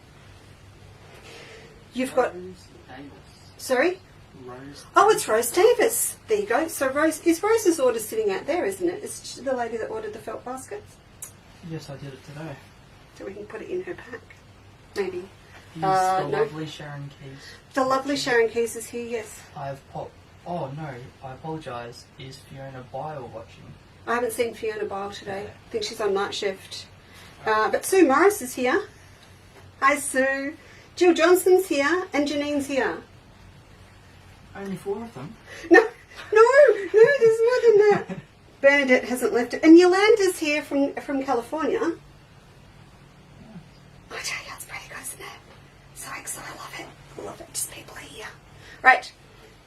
You've got... Rose Davis. Sorry? Rose. Oh, it's Rose Davis. There you go. So Rose's order sitting out there, isn't it? Is she the lady that ordered the felt baskets? Yes, I did it today. So we can put it in her pack. Maybe. Yes, the no. lovely Sharon Keys. The lovely Sharon Keys is here, yes. I've popped... Oh, no, I apologise. Is Fiona Byle watching? I haven't seen Fiona Byle today. I think she's on night shift. But Sue Morris is here. Hi, Sue. Jill Johnson's here and Janine's here. Only 4 of them? No, there's more than that. Bernadette hasn't left it. And Yolanda's here from California. I tell you, it's pretty good, isn't it? So excited. I love it. I love it. Just people are here. Right.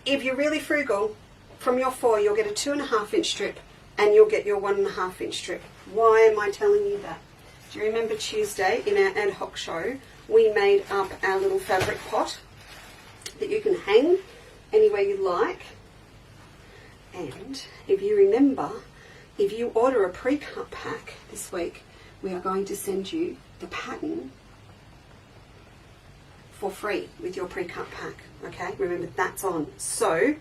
If you're really frugal, from your 4, you'll get a 2.5-inch strip and you'll get your 1.5-inch strip. Why am I telling you that? Do you remember Tuesday in our ad hoc show, we made up our little fabric pot that you can hang anywhere you like. And if you remember, if you order a pre-cut pack this week, we are going to send you the pattern for free with your pre-cut pack. Okay, remember that's on. So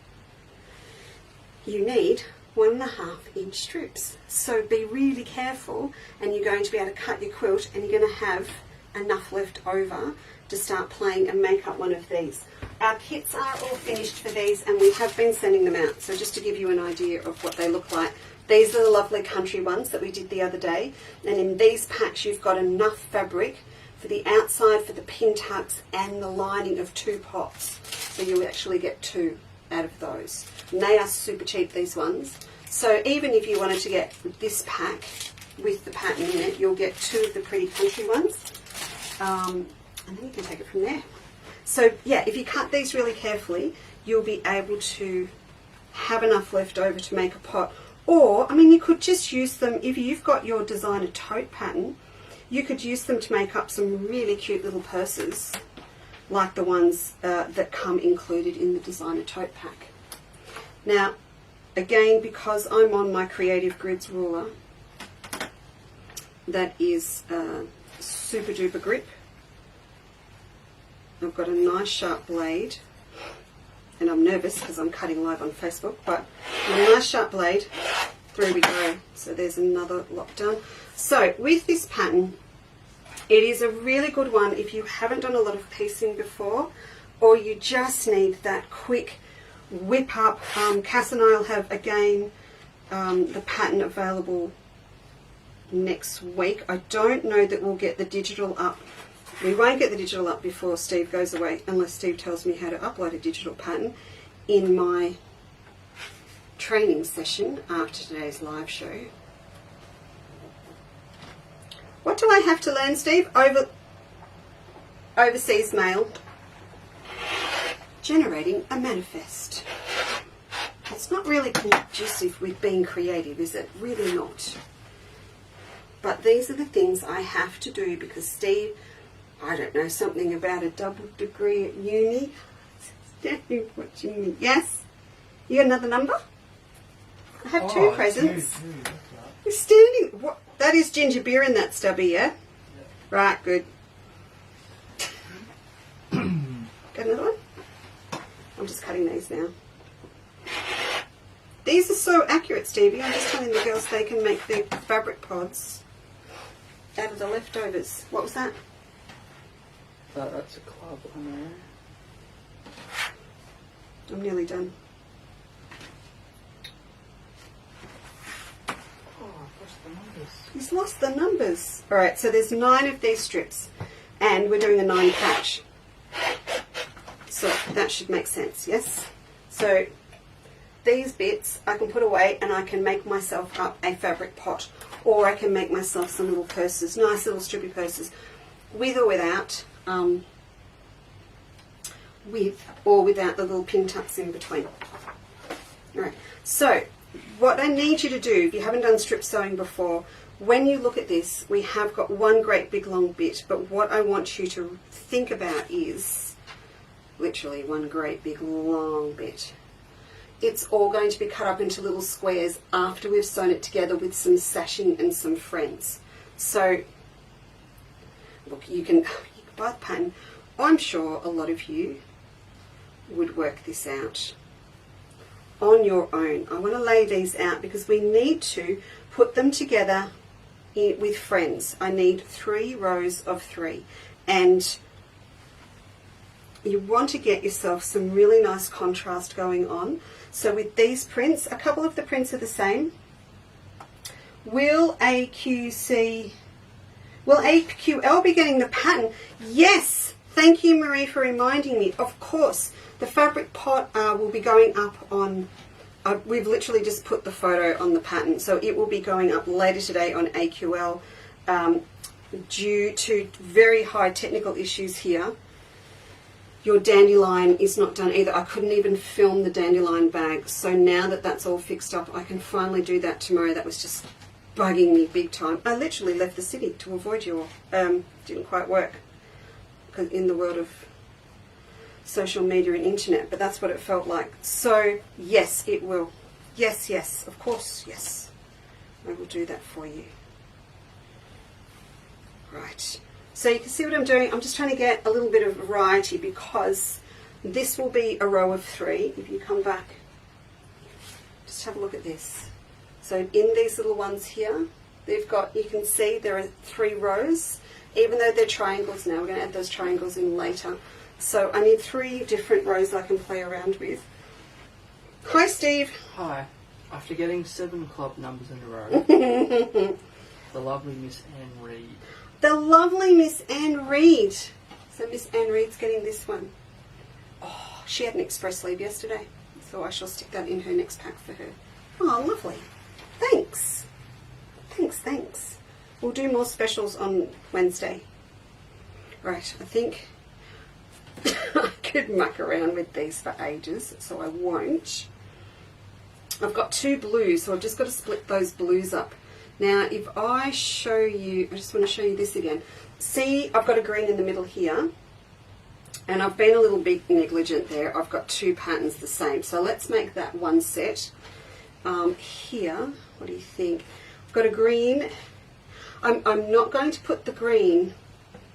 you need 1.5-inch strips. So be really careful, and you're going to be able to cut your quilt and you're going to have enough left over to start playing and make up one of these. Our kits are all finished for these and we have been sending them out. So just to give you an idea of what they look like, these are the lovely country ones that we did the other day. And in these packs you've got enough fabric for the outside, for the pin tucks and the lining of 2 pots. So you'll actually get 2 out of those. And they are super cheap, these ones. So even if you wanted to get this pack with the pattern in it, you'll get 2 of the pretty country ones. And then you can take it from there. So yeah, if you cut these really carefully, you'll be able to have enough left over to make a pot. Or, I mean, you could just use them, if you've got your designer tote pattern, you could use them to make up some really cute little purses, like the ones that come included in the designer tote pack. Now, again, because I'm on my Creative Grids ruler, that is super duper grip. I've got a nice sharp blade, and I'm nervous because I'm cutting live on Facebook, but with a nice sharp blade, through we go. So there's another lot done. So with this pattern, it is a really good one if you haven't done a lot of piecing before, or you just need that quick whip up. Cass and I'll have again the pattern available next week. I don't know that we'll get the digital up. We won't get the digital up before Steve goes away, unless Steve tells me how to upload a digital pattern in my training session after today's live show. What do I have to learn, Steve? Overseas mail. Generating a manifest. It's not really conducive with being creative, is it? Really not. But these are the things I have to do because Steve, I don't know, something about a double degree at uni. What uni? Yes? You got another number? I have two presents. Two. You're standing. What? That is ginger beer in that stubby, yeah? Right, good. Got another one? I'm just cutting these now. These are so accurate, Stevie. I'm just telling the girls they can make their fabric pods out of the leftovers. What was that? That's a club, I know. I'm nearly done. Oh, I've lost the numbers. He's lost the numbers. Alright, so there's 9 of these strips. And we're doing a 9 patch. So that should make sense, yes? So these bits I can put away and I can make myself up a fabric pot. Or I can make myself some little purses, nice little strippy purses, with or without without the little pin tucks in between. Alright, so what I need you to do, if you haven't done strip sewing before, when you look at this, we have got one great big long bit, but what I want you to think about is literally one great big long bit. It's all going to be cut up into little squares after we've sewn it together with some sashing and some friends. So, look, you can buy the pattern. I'm sure a lot of you would work this out on your own. I want to lay these out because we need to put them together with friends. I need 3 rows of 3, and you want to get yourself some really nice contrast going on. So with these prints, a couple of the prints are the same. Will AQL be getting the pattern? Yes! Thank you, Marie, for reminding me. Of course, the fabric pot will be going up on, we've literally just put the photo on the pattern, so it will be going up later today on AQL. Due to very high technical issues here, your dandelion is not done either. I couldn't even film the dandelion bag, so now that that's all fixed up, I can finally do that tomorrow. That was just bugging me big time. I literally left the city to avoid you all. Didn't quite work because in the world of social media and internet, but that's what it felt like. So yes, it will. Yes, yes, of course, yes. I will do that for you. Right. So you can see what I'm doing. I'm just trying to get a little bit of variety because this will be a row of 3. If you come back, just have a look at this. So in these little ones here, they've got, you can see there are 3 rows, even though they're triangles now. We're going to add those triangles in later. So I need 3 different rows I can play around with. Hi, Steve. Hi. After getting 7 club numbers in a row, the lovely Miss Anne Reed. The lovely Miss Anne Reed. So Miss Anne Reed's getting this one. Oh, she had an express leave yesterday, so I shall stick that in her next pack for her. Oh, lovely. Thanks. Thanks, thanks. We'll do more specials on Wednesday. Right, I think I could muck around with these for ages, so I won't. I've got 2 blues, so I've just got to split those blues up. Now, if I show you, I just want to show you this again. See, I've got a green in the middle here, and I've been a little bit negligent there. I've got 2 patterns the same. So let's make that one set. Here, what do you think? I've got a green. I'm not going to put the green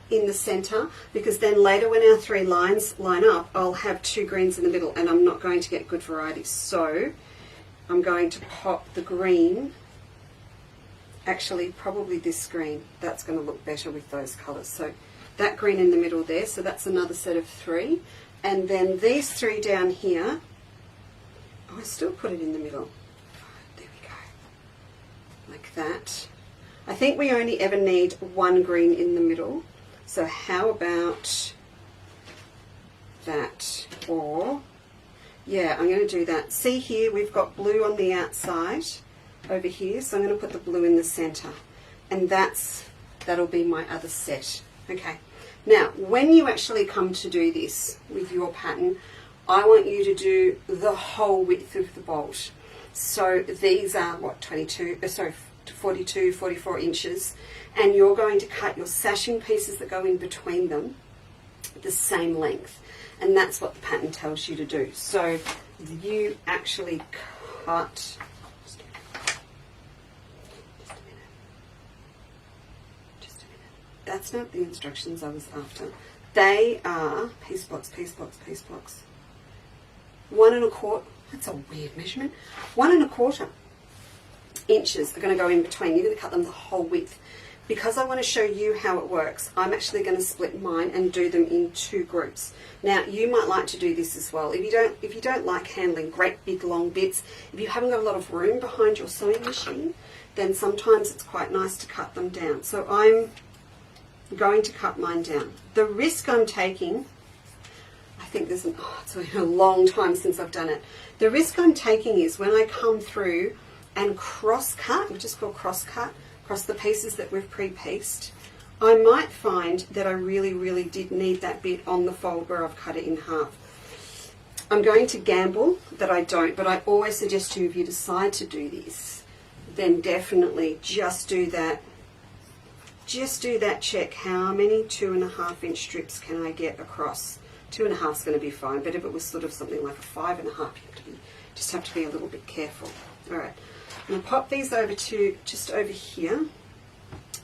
in the center because then later when our 3 lines line up, I'll have 2 greens in the middle and I'm not going to get good variety. So I'm going to pop the green. Actually, probably this green. That's going to look better with those colours. So that green in the middle there. So that's another set of 3. And then these 3 down here. Oh, I still put it in the middle. There we go. like that. I think we only ever need one green in the middle. So how about that? Or, yeah, I'm going to do that. See here, we've got blue on the outside over here. So I'm going to put the blue in the center. And that'll be my other set. Okay. Now, when you actually come to do this with your pattern, I want you to do the whole width of the bolt. So these are, what, 42, 44 inches. And you're going to cut your sashing pieces that go in between them the same length. And that's what the pattern tells you to do. So you actually cut... That's not the instructions I was after. They are piece blocks, piece blocks, piece blocks. 1 1/4. That's a weird measurement. 1 1/4 inches are going to go in between. You're going to cut them the whole width. Because I want to show you how it works, I'm actually going to split mine and do them in 2 groups. Now, you might like to do this as well. If you don't like handling great big long bits, if you haven't got a lot of room behind your sewing machine, then sometimes it's quite nice to cut them down. So I'm going to cut mine down. The risk I'm taking, I think it's been a long time since I've done it. The risk I'm taking is when I come through and cross cut, which is called cross cut, across the pieces that we've pre-pieced, I might find that I really did need that bit on the fold where I've cut it in half. I'm going to gamble that I don't, but I always suggest to you, if you decide to do this, then definitely just do that. Just do that check. How many 2.5 inch strips can I get across? 2.5 is going to be fine, but if it was sort of something like a 5.5, you just have to be a little bit careful. All right, I'm going to pop these over to just over here.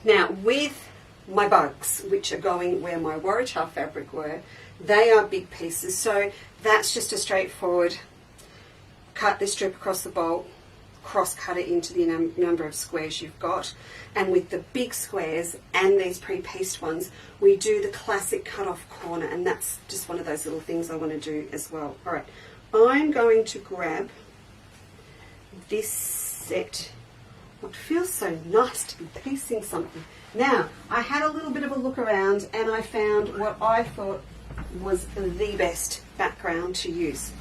Now, with my bugs, which are going where my Waratah fabric were, they are big pieces, so that's just a straightforward cut this strip across the bolt, cross cut it into the number of squares you've got. And with the big squares and these pre-pieced ones, we do the classic cut off corner, and that's just one of those little things I want to do as well. All right, I'm going to grab this set. It feels so nice to be piecing something. Now, I had a little bit of a look around and I found what I thought was the best background to use.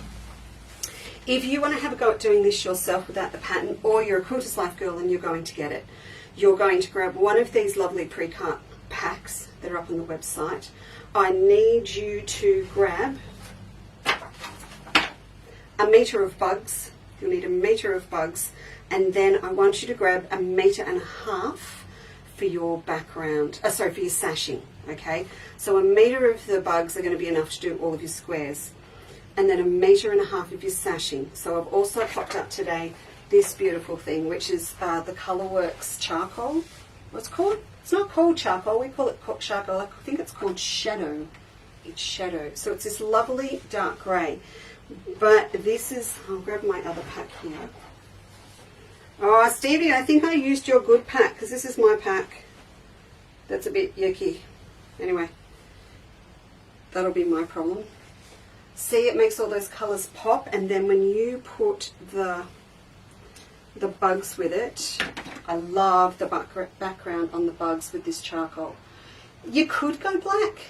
If you want to have a go at doing this yourself without the pattern, or you're a Quilter's Life girl and you're going to get it, you're going to grab one of these lovely pre-cut packs that are up on the website. I need you to grab a metre of bugs. You'll need a metre of bugs, and then I want you to grab 1.5 meters for your background, for your sashing, okay? So 1 metre of the bugs are going to be enough to do all of your squares, and then 1.5 meters of your sashing. So I've also popped up today this beautiful thing, which is the Colourworks charcoal. What's it called? It's not called charcoal. We call it charcoal. I think it's called shadow. It's shadow. So it's this lovely dark grey. But this is, I'll grab my other pack here. Oh, Stevie, I think I used your good pack, because this is my pack. That's a bit yucky. Anyway, that'll be my problem. See, it makes all those colours pop, and then when you put the bugs with it, I love the background on the bugs with this charcoal. You could go black,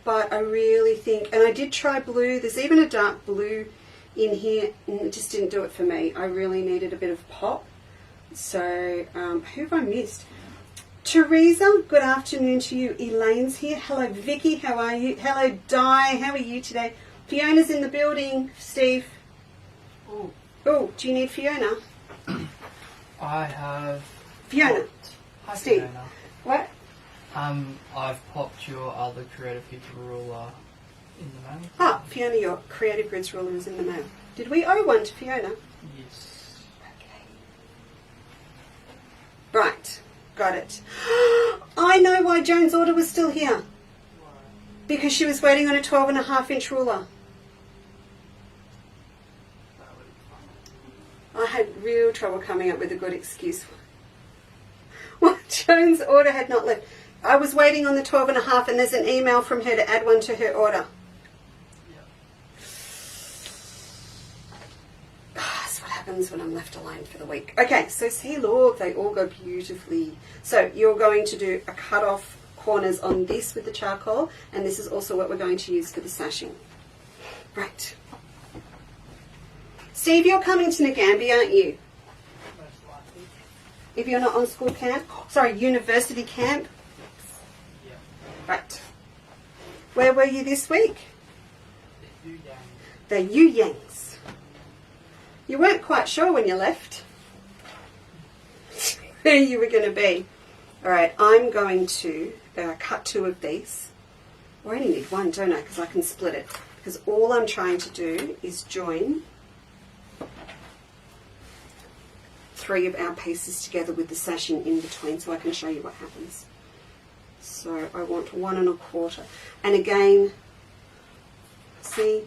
but I really think, and I did try blue, there's even a dark blue in here, and it just didn't do it for me. I really needed a bit of pop. So, who have I missed? Teresa, good afternoon to you. Elaine's here. Hello, Vicky, how are you? Hello, Di, how are you today? Fiona's in the building, Steve. Oh, do you need Fiona? I have... Fiona. Hi, Steve. Fiona. What? I've popped your other Creative Hits ruler in the mail. Ah, Fiona, your Creative Grids ruler is in the mail. Did we owe one to Fiona? Yes. Okay. Right, got it. I know why Joan's order was still here. Because she was waiting on a 12.5 inch ruler. I had real trouble coming up with a good excuse. Well, Joan's order had not left. I was waiting on the 12.5 and there's an email from her to add one to her order. happens when I'm left alone for the week. Okay, so see, look, they all go beautifully. So you're going to do a cut off corners on this with the charcoal, and this is also what we're going to use for the sashing. Right. Steve, you're coming to Nagambie, aren't you? Most likely. If you're not on school camp, sorry, university camp. Yeah. Right. Where were you this week? The Yu-Yang. The Yu-Yangs. You weren't quite sure when you left where you were going to be. All right, I'm going to cut 2 of these. I only need 1, don't I? Because I can split it. Because all I'm trying to do is join 3 of our pieces together with the sashing in between, so I can show you what happens. So I want 1 1/4. And again, see,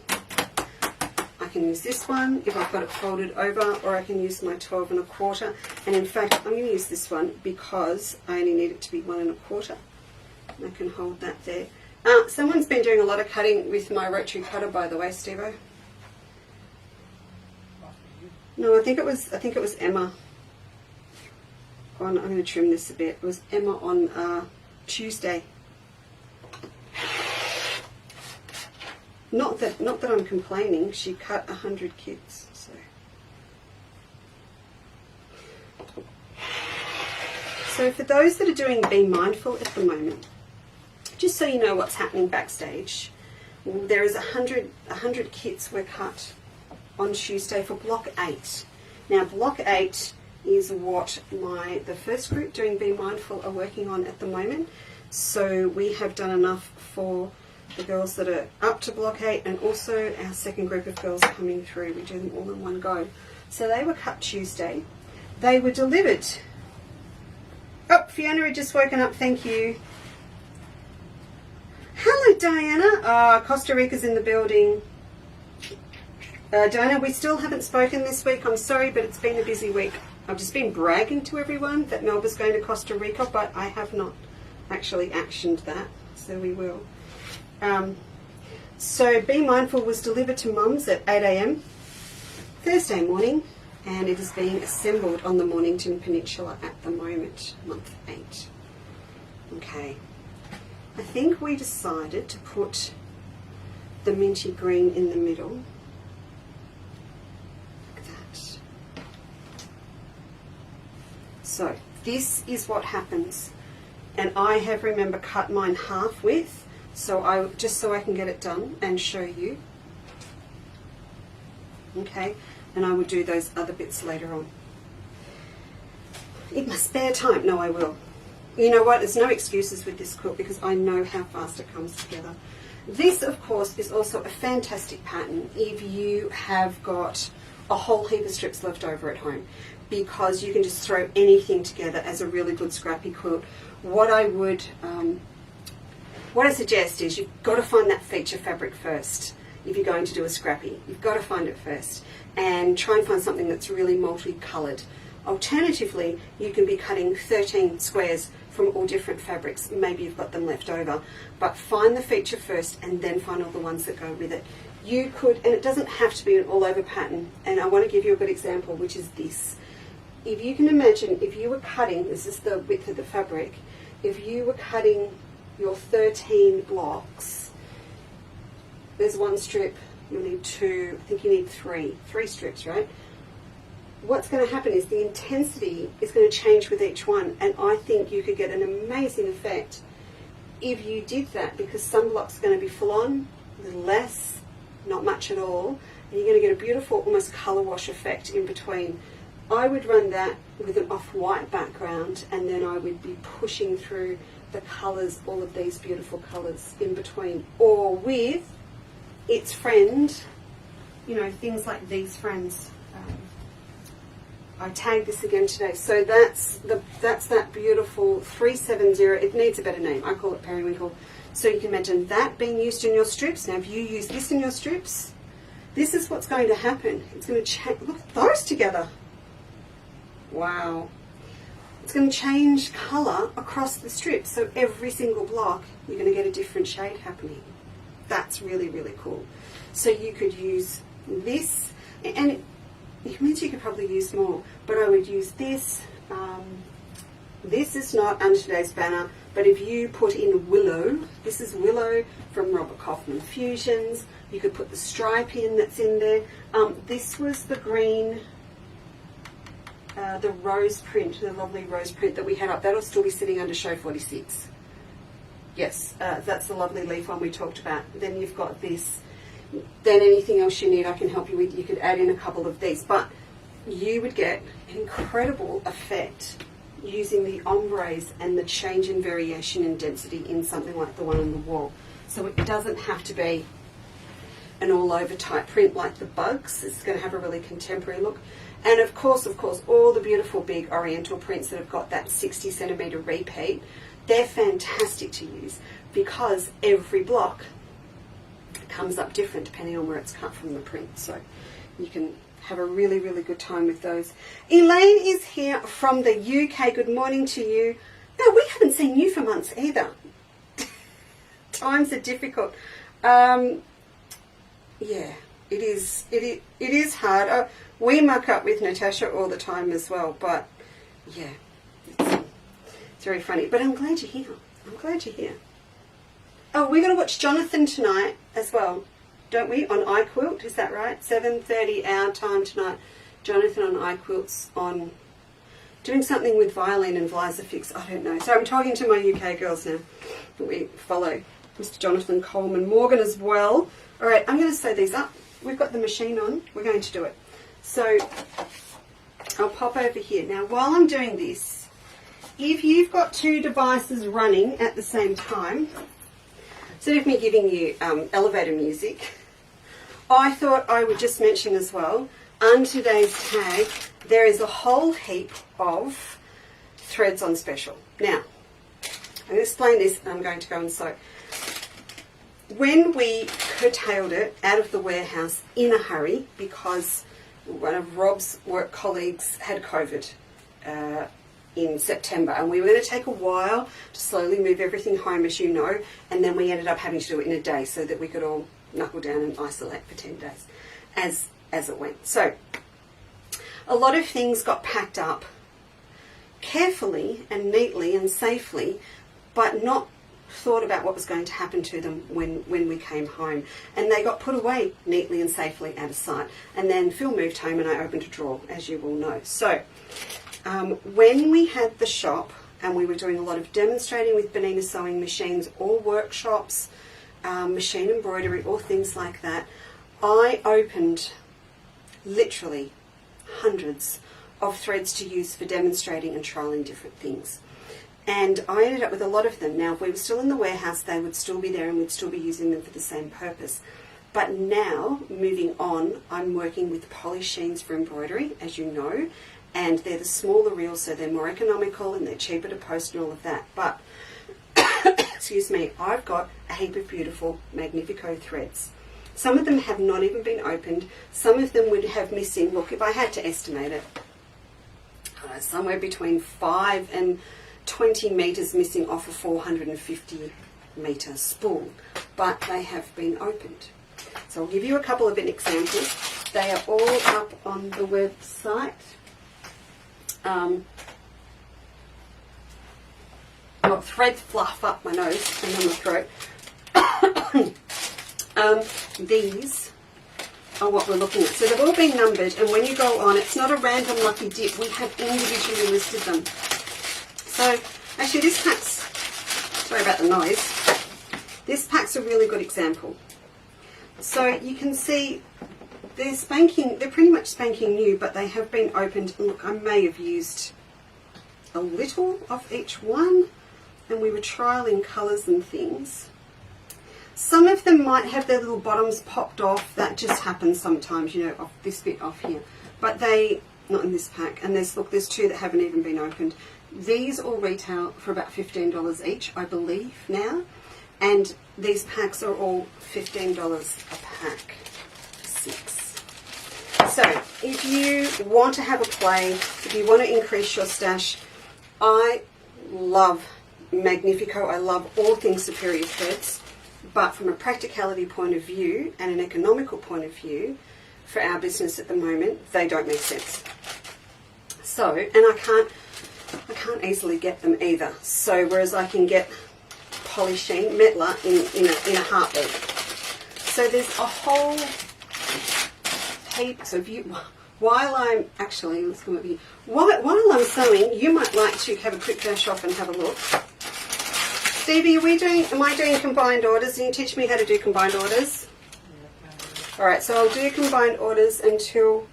I can use this one if I've got it folded over, or I can use my 12 1/4. And in fact, I'm going to use this one because I only need it to be 1 1/4. I can hold that there. Someone's been doing a lot of cutting with my rotary cutter, by the way, Steve-o. No, I think it was Emma. I'm going to trim this a bit. It was Emma on Tuesday. Not that I'm complaining. She cut 100 kids. So for those that are doing Be Mindful at the moment, just so you know what's happening backstage, there is 100 kits were cut on Tuesday for Block 8. Now Block 8 is what the first group doing Be Mindful are working on at the moment. So we have done enough for the girls that are up to Block 8, and also our second group of girls coming through. We do them all in one go. So they were cut Tuesday. They were delivered. Oh, Fiona had just woken up, thank you. Hello, Diana. Costa Rica's in the building. Diana, we still haven't spoken this week. I'm sorry, but it's been a busy week. I've just been bragging to everyone that Melba's going to Costa Rica, but I have not actually actioned that, so we will. So Be Mindful was delivered to mums at 8 a.m. Thursday morning, and it is being assembled on the Mornington Peninsula at the moment, month 8. Okay. I think we decided to put the minty green in the middle. Like that. So this is what happens. And I have, remember, cut mine half width, so I can get it done and show you. Okay, and I will do those other bits later on. In my spare time, no, I will. You know what, there's no excuses with this quilt because I know how fast it comes together. This, of course, is also a fantastic pattern if you have got a whole heap of strips left over at home, because you can just throw anything together as a really good scrappy quilt. What I suggest is you've got to find that feature fabric first. If you're going to do a scrappy, you've got to find it first, and try and find something that's really multicoloured. Alternatively, you can be cutting 13 squares from all different fabrics. Maybe you've got them left over, but find the feature first and then find all the ones that go with it. You could, and it doesn't have to be an all over pattern, and I want to give you a good example, which is this. If you can imagine, if you were cutting, this is the width of the fabric, if you were cutting your 13 blocks, there's 1 strip, you'll need 2, I think you need 3 strips, right? What's going to happen is the intensity is going to change with each one, and I think you could get an amazing effect if you did that, because some blocks are going to be full on, a little less, not much at all, and you're going to get a beautiful almost colour wash effect in between. I would run that with an off-white background, and then I would be pushing through the colours, all of these beautiful colours in between, or with its friend, you know, things like these friends. I tagged this again today. So that's that beautiful 370. It needs a better name. I call it periwinkle. So you can imagine that being used in your strips. Now if you use this in your strips, this is what's going to happen. It's going to change. Look at those together. Wow. It's going to change colour across the strip. So every single block, you're going to get a different shade happening. That's really, really cool. So you could use this, and it means you could probably use more, but I would use this. This is not under today's banner, but if you put in Willow, this is Willow from Robert Kaufman Fusions. You could put the stripe in that's in there. This was the green, the rose print, the lovely rose print that we had up. That'll still be sitting under show 46. Yes, that's the lovely leaf one we talked about. Then you've got this. Then anything else you need I can help you with. You could add in a couple of these, but you would get an incredible effect using the ombres and the change in variation and density in something like the one on the wall. So it doesn't have to be an all over type print like the bugs. It's going to have a really contemporary look. And of course, all the beautiful big oriental prints that have got that 60 centimetre repeat, they're fantastic to use because every block comes up different depending on where it's cut from the print. So you can have a really, really good time with those. Elaine is here from the UK. Good morning to you. No, we haven't seen you for months either. Times are difficult. Yeah, it is hard. We muck up with Natasha all the time as well, but yeah, it's very funny. But I'm glad you're here. I'm glad you're here. Oh, we're going to watch Jonathan tonight as well, don't we? On iQuilt, is that right? 7:30 our time tonight. Jonathan on iQuilts on doing something with violin and Vlisafix. I don't know. So I'm talking to my UK girls now. We follow Mr. Jonathan Coleman Morgan as well. All right, I'm going to sew these up. We've got the machine on. We're going to do it. So I'll pop over here. Now, while I'm doing this, if you've got two devices running at the same time, instead of me giving you elevator music, I thought I would just mention as well, on today's tag, there is a whole heap of threads on special. Now, I'm going to explain this and I'm going to go and sew. When we curtailed it out of the warehouse in a hurry because one of Rob's work colleagues had COVID in September, and we were going to take a while to slowly move everything home, as you know, and then we ended up having to do it in a day so that we could all knuckle down and isolate for 10 days as it went. So a lot of things got packed up carefully and neatly and safely, but not thought about what was going to happen to them when we came home, and they got put away neatly and safely out of sight. And then Phil moved home and I opened a drawer, as you will know. So when we had the shop and we were doing a lot of demonstrating with Benina sewing machines or workshops, machine embroidery or things like that, I opened literally hundreds of threads to use for demonstrating and trialing different things. And I ended up with a lot of them. Now, if we were still in the warehouse, they would still be there and we'd still be using them for the same purpose. But now, moving on, I'm working with poly sheens for embroidery, as you know, and they're the smaller reels, so they're more economical and they're cheaper to post and all of that. But, excuse me, I've got a heap of beautiful Magnifico threads. Some of them have not even been opened. Some of them would have missing, look, if I had to estimate it, somewhere between 5 and 20 metres missing off a 450 metre spool, but they have been opened. So I'll give you a couple of examples. They are all up on the website. I've got thread fluff up my nose and on my throat. These are what we're looking at. So they've all been numbered, and when you go on, it's not a random lucky dip. We have individually listed them. So, actually this pack's, sorry about the noise, this pack's a really good example. So you can see they're pretty much spanking new, but they have been opened. Look, I may have used a little of each one, and we were trialing colours and things. Some of them might have their little bottoms popped off. That just happens sometimes, you know, off this bit off here. But they, not in this pack, and there's two that haven't even been opened. These all retail for about $15 each, I believe, now. And these packs are all $15 a pack. 6. So, if you want to have a play, if you want to increase your stash, I love Magnifico. I love all things Superior Threads. But from a practicality point of view and an economical point of view, for our business at the moment, they don't make sense. So, and I can't easily get them either. So whereas I can get polishing Metler in a heartbeat. So there's a whole heap of you. While I'm actually, let's come over here. While I'm sewing, you might like to have a quick dash off and have a look. Stevie, am I doing combined orders? Can you teach me how to do combined orders? All right, so I'll do combined orders until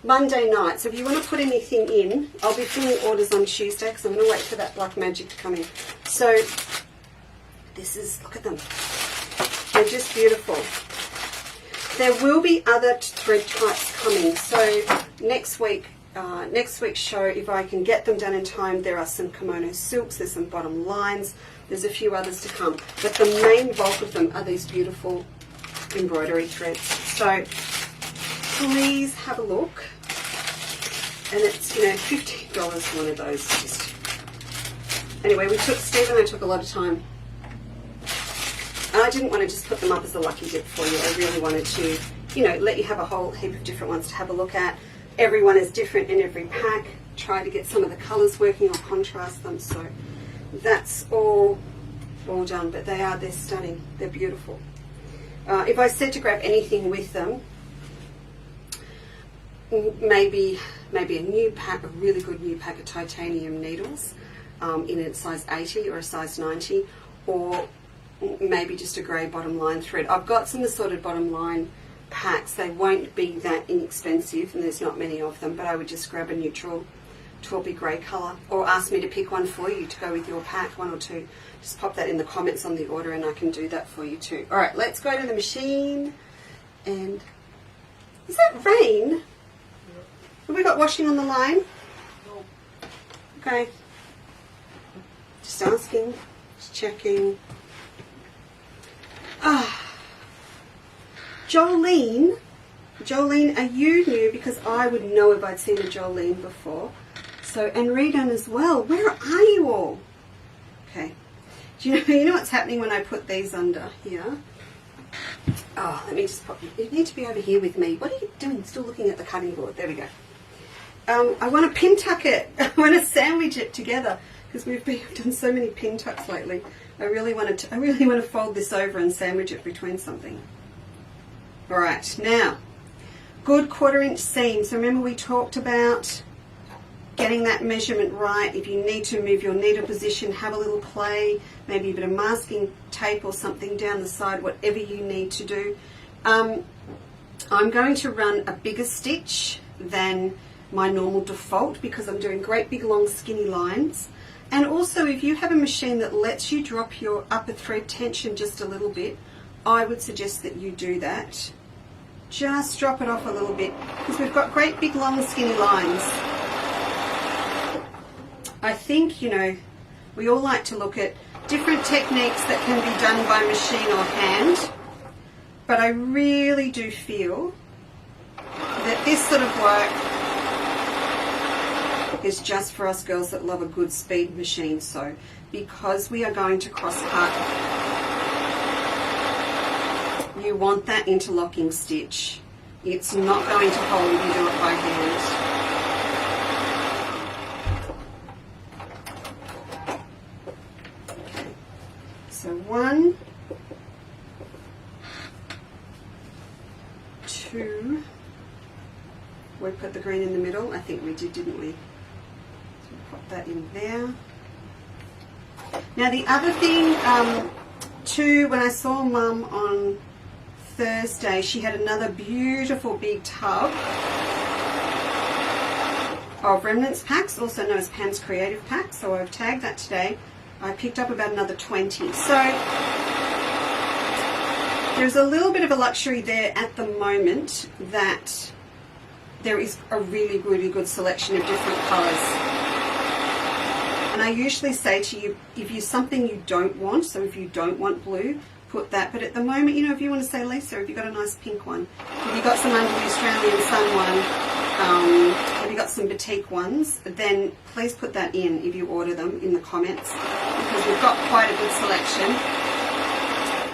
Monday night. So if you want to put anything in, I'll be filling orders on Tuesday because I'm going to wait for that black magic to come in. So this is, look at them. They're just beautiful. There will be other thread types coming. So next week's show, if I can get them done in time, there are some kimono silks, there's some bottom lines, there's a few others to come. But the main bulk of them are these beautiful embroidery threads. So please have a look. And it's, $15 for one of those. Just anyway, Steve and I took a lot of time. And I didn't want to just put them up as a lucky dip for you. I really wanted to, let you have a whole heap of different ones to have a look at. Everyone is different in every pack. Try to get some of the colours working or contrast them. So that's all done. But they're stunning. They're beautiful. If I said to grab anything with them, maybe a new pack, a really good new pack of titanium needles in a size 80 or a size 90, or maybe just a grey bottom line thread. I've got some assorted bottom line packs. They won't be that inexpensive and there's not many of them, but I would just grab a neutral 12B grey colour, or ask me to pick one for you to go with your pack, one or two. Just pop that in the comments on the order and I can do that for you too. Alright, let's go to the machine. And is that rain? Have we got washing on the line? Okay. Just asking, just checking. Jolene, are you new? Because I would know if I'd seen a Jolene before. So, and Redan as well. Where are you all? Okay. Do you know what's happening when I put these under here? Oh, let me just pop you. You need to be over here with me. What are you doing? Still looking at the cutting board. There we go. I want to pin tuck it. I want to sandwich it together because we've done so many pin tucks lately. I really want to fold this over and sandwich it between something. All right, now, good 1/4 inch seam. So remember we talked about getting that measurement right. If you need to move your needle position, have a little play, maybe a bit of masking tape or something down the side, whatever you need to do. I'm going to run a bigger stitch than my normal default because I'm doing great big long skinny lines. And also if you have a machine that lets you drop your upper thread tension just a little bit, I would suggest that you do that. Just drop it off a little bit because we've got great big long skinny lines. I think, we all like to look at different techniques that can be done by machine or hand, but I really do feel that this sort of work is just for us girls that love a good speed machine sew, because we are going to cross cut. You want that interlocking stitch. It's not going to hold if you do it by hand. Okay. So 1, 2. We put the green in the middle. I think we did, didn't we? So pop that in there. Now the other thing, too, when I saw Mum on Thursday, she had another beautiful big tub of remnants packs, also known as Pam's Creative Pack. So I've tagged that today. I picked up about another 20. So there's a little bit of a luxury there at the moment that there is a really, really good selection of different colours. And I usually say to you, if you're something you don't want, so if you don't want blue, put that. But at the moment, if you want to say, Leesa, have you got a nice pink one? Have you got some under the Australian sun one? Have you got some batik ones? Then please put that in if you order them in the comments, because we've got quite a good selection.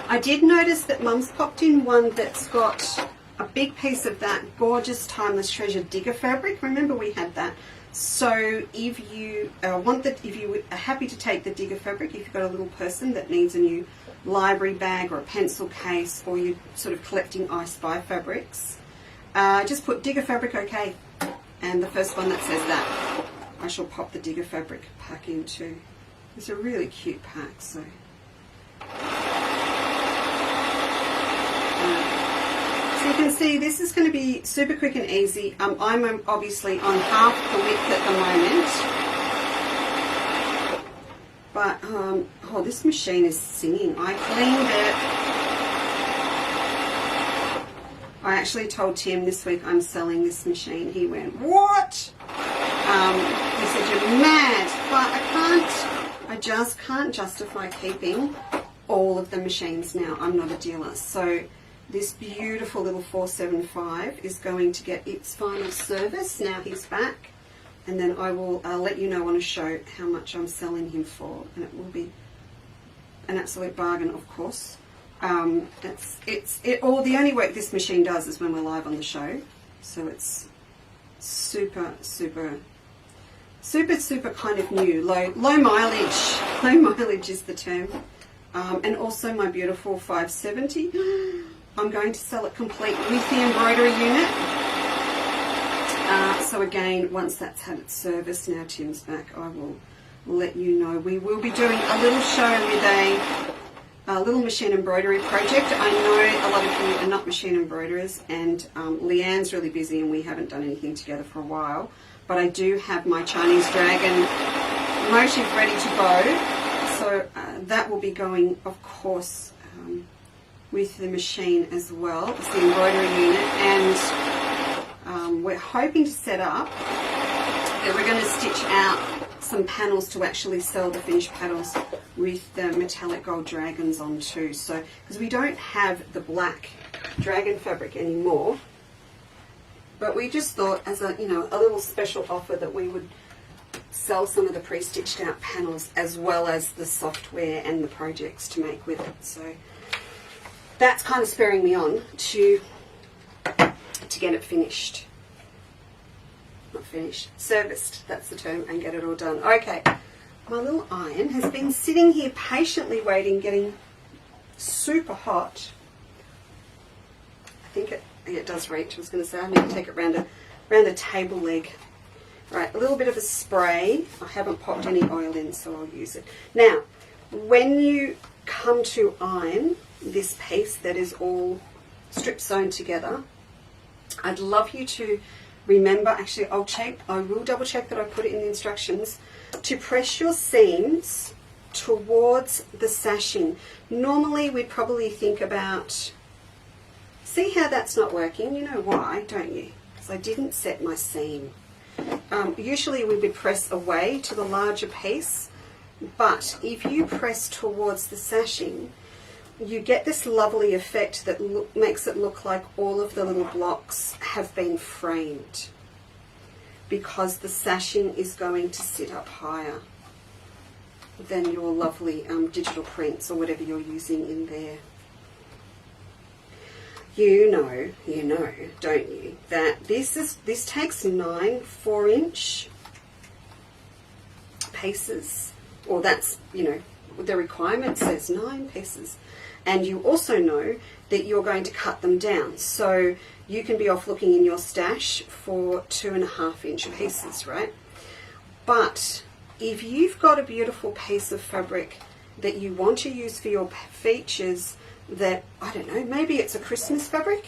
I did notice that Mum's popped in one that's got a big piece of that gorgeous Timeless Treasure digger fabric. Remember we had that. So if you if you are happy to take the digger fabric, if you've got a little person that needs a new library bag or a pencil case, or you're sort of collecting I Spy fabrics, just put digger fabric okay, and the first one that says that, I shall pop the digger fabric pack into. It's a really cute pack, so. So you can see this is going to be super quick and easy. I'm obviously on half the width at the moment. But, oh, this machine is singing. I cleaned it. I actually told Tim this week I'm selling this machine. He went, what? He said, you're mad. But I just can't justify keeping all of the machines now. I'm not a dealer. So this beautiful little 475 is going to get its final service. Now he's back. And then I'll let you know on a show how much I'm selling him for. And it will be an absolute bargain, of course. The only work this machine does is when we're live on the show. So it's super kind of new. Low mileage. Low mileage is the term. And also my beautiful 570. I'm going to sell it complete with the embroidery unit. So again, once that's had its service, now Tim's back, I will let you know. We will be doing a little show with a little machine embroidery project. I know a lot of you are not machine embroiderers, and Leanne's really busy and we haven't done anything together for a while. But I do have my Chinese dragon motif ready to go. So that will be going, of course, with the machine as well as the embroidery unit. And we're hoping to set up that we're going to stitch out some panels to actually sell the finished panels with the metallic gold dragons on too. So, because we don't have the black dragon fabric anymore, but we just thought as a little special offer that we would sell some of the pre-stitched out panels as well as the software and the projects to make with it. So that's kind of spurring me on to get it finished. Not finished, serviced, that's the term, and get it all done. Okay, my little iron has been sitting here patiently waiting, getting super hot. I think it does reach. I was going to say I need to take it around a table leg. Right, a little bit of a spray. I haven't popped any oil in, so I'll use it. Now, when you come to iron this piece that is all strip sewn together, I'd love you to remember, actually I will double check that I put it in the instructions, to press your seams towards the sashing. Normally we'd probably think about, see how that's not working? You know why, don't you? Because I didn't set my seam. Usually we would press away to the larger piece, but if you press towards the sashing, you get this lovely effect that makes it look like all of the little blocks have been framed, because the sashing is going to sit up higher than your lovely digital prints or whatever you're using in there. You know, don't you, that this takes 9 4-inch pieces, or that's, the requirement says 9 pieces. And you also know that you're going to cut them down. So you can be off looking in your stash for 2.5-inch pieces, right? But if you've got a beautiful piece of fabric that you want to use for your features, that, I don't know, maybe it's a Christmas fabric,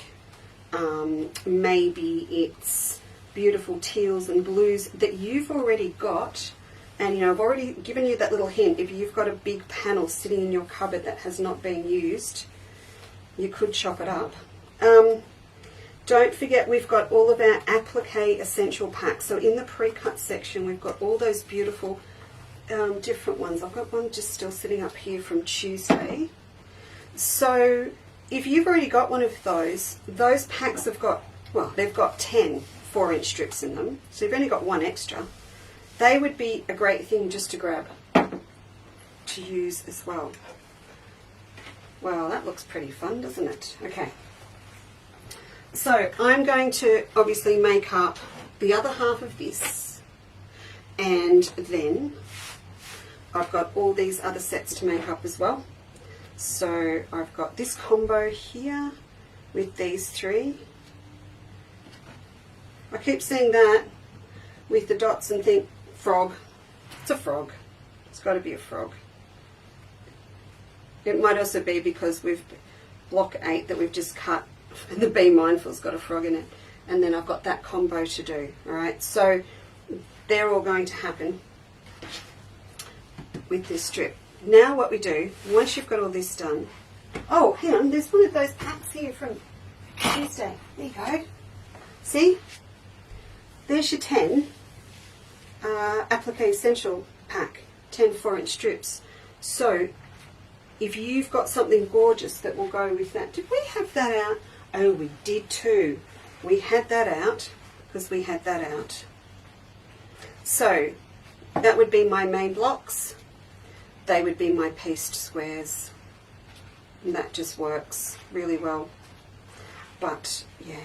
maybe it's beautiful teals and blues that you've already got. And I've already given you that little hint. If you've got a big panel sitting in your cupboard that has not been used, you could chop it up. Don't forget, we've got all of our applique essential packs. So in the pre-cut section, we've got all those beautiful different ones. I've got one just still sitting up here from Tuesday. So if you've already got one of those packs have got, well, they've got 10 4-inch strips in them. So you've only got one extra. They would be a great thing just to grab to use as well. Well, that looks pretty fun, doesn't it? Okay. So I'm going to obviously make up the other half of this, and then I've got all these other sets to make up as well. So I've got this combo here with these three. I keep seeing that with the dots and think frog. It's a frog. It's got to be a frog. It might also be because we've block 8 that we've just cut, and the Be Mindful's got a frog in it. And then I've got that combo to do. Alright, so they're all going to happen with this strip. Now what we do, once you've got all this done, oh, hang on, there's one of those packs here from Tuesday. There you go. See? There's your 10 Applique Essential pack, 10 4-inch strips. So if you've got something gorgeous that will go with that. Did we have that out? Oh, we did too. We had that out because we had that out. So that would be my main blocks. They would be my pieced squares. And that just works really well. But yeah,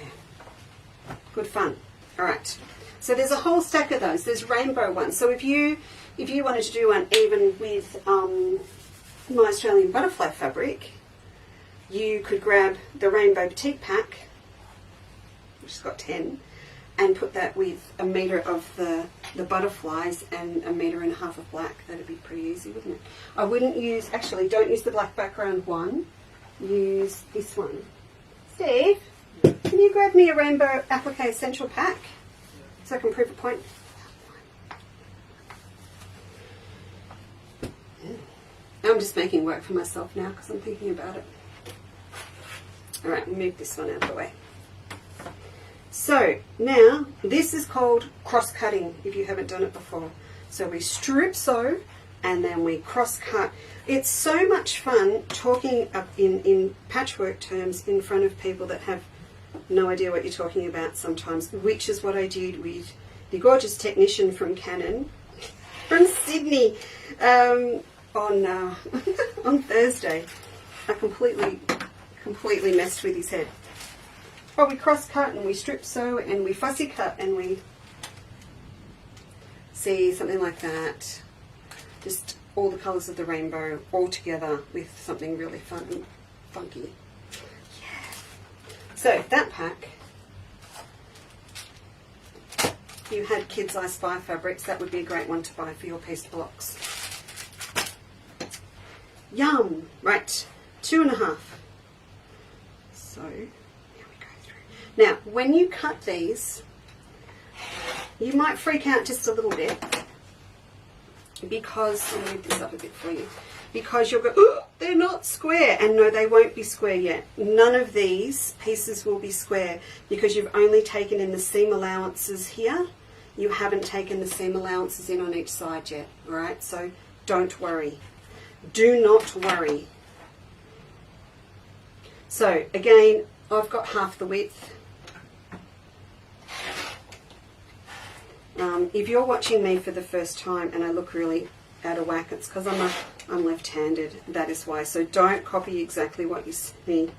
good fun. All right. So there's a whole stack of those. There's rainbow ones. So if you wanted to do one even with my Australian butterfly fabric, you could grab the Rainbow Batik pack, which has got 10, and put that with a metre of the butterflies and a metre and a half of black. That'd be pretty easy, wouldn't it? I wouldn't use, actually, don't use the black background one. Use this one. Steve, can you grab me a Rainbow Applique Essential pack so I can prove a point? I'm just making work for myself now because I'm thinking about it. Alright, move this one out of the way. So, now, this is called cross-cutting if you haven't done it before. So we strip sew and then we cross-cut. It's so much fun talking up in patchwork terms in front of people that have no idea what you're talking about sometimes, which is what I did with the gorgeous technician from Canon, from Sydney, on Thursday. I completely messed with his head. Well, we cross cut and we strip sew and we fussy cut and we see something like that. Just all the colours of the rainbow all together with something really fun and funky. Yeah. So that pack, if you had Kids I Spy fabrics, that would be a great one to buy for your pieced blocks. Yum! Right, 2.5. So, here we go through. Now, when you cut these, you might freak out just a little bit because, I'll move this up a bit for you, because you'll go, oh, they're not square. And no, they won't be square yet. None of these pieces will be square because you've only taken in the seam allowances here. You haven't taken the seam allowances in on each side yet, all right? So don't worry. Do not worry. So again, I've got half the width. If you're watching me for the first time and I look really out of whack, it's because I'm left-handed. That is why. So don't copy exactly what you see.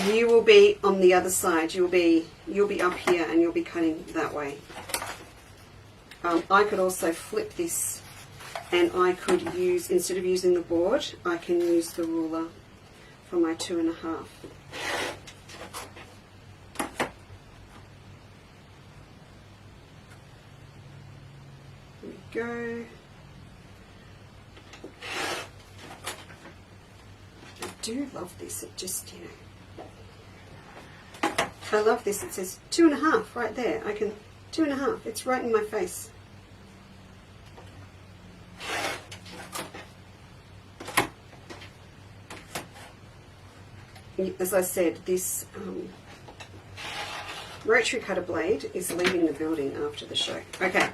You will be on the other side. You'll be up here and you'll be cutting that way. I could also flip this. And I could use, instead of using the board, I can use the ruler for my 2.5. There we go. I do love this. It just, you know. I love this. It says 2.5 right there. I can, 2.5. It's right in my face. As I said, this rotary cutter blade is leaving the building after the show. Okay,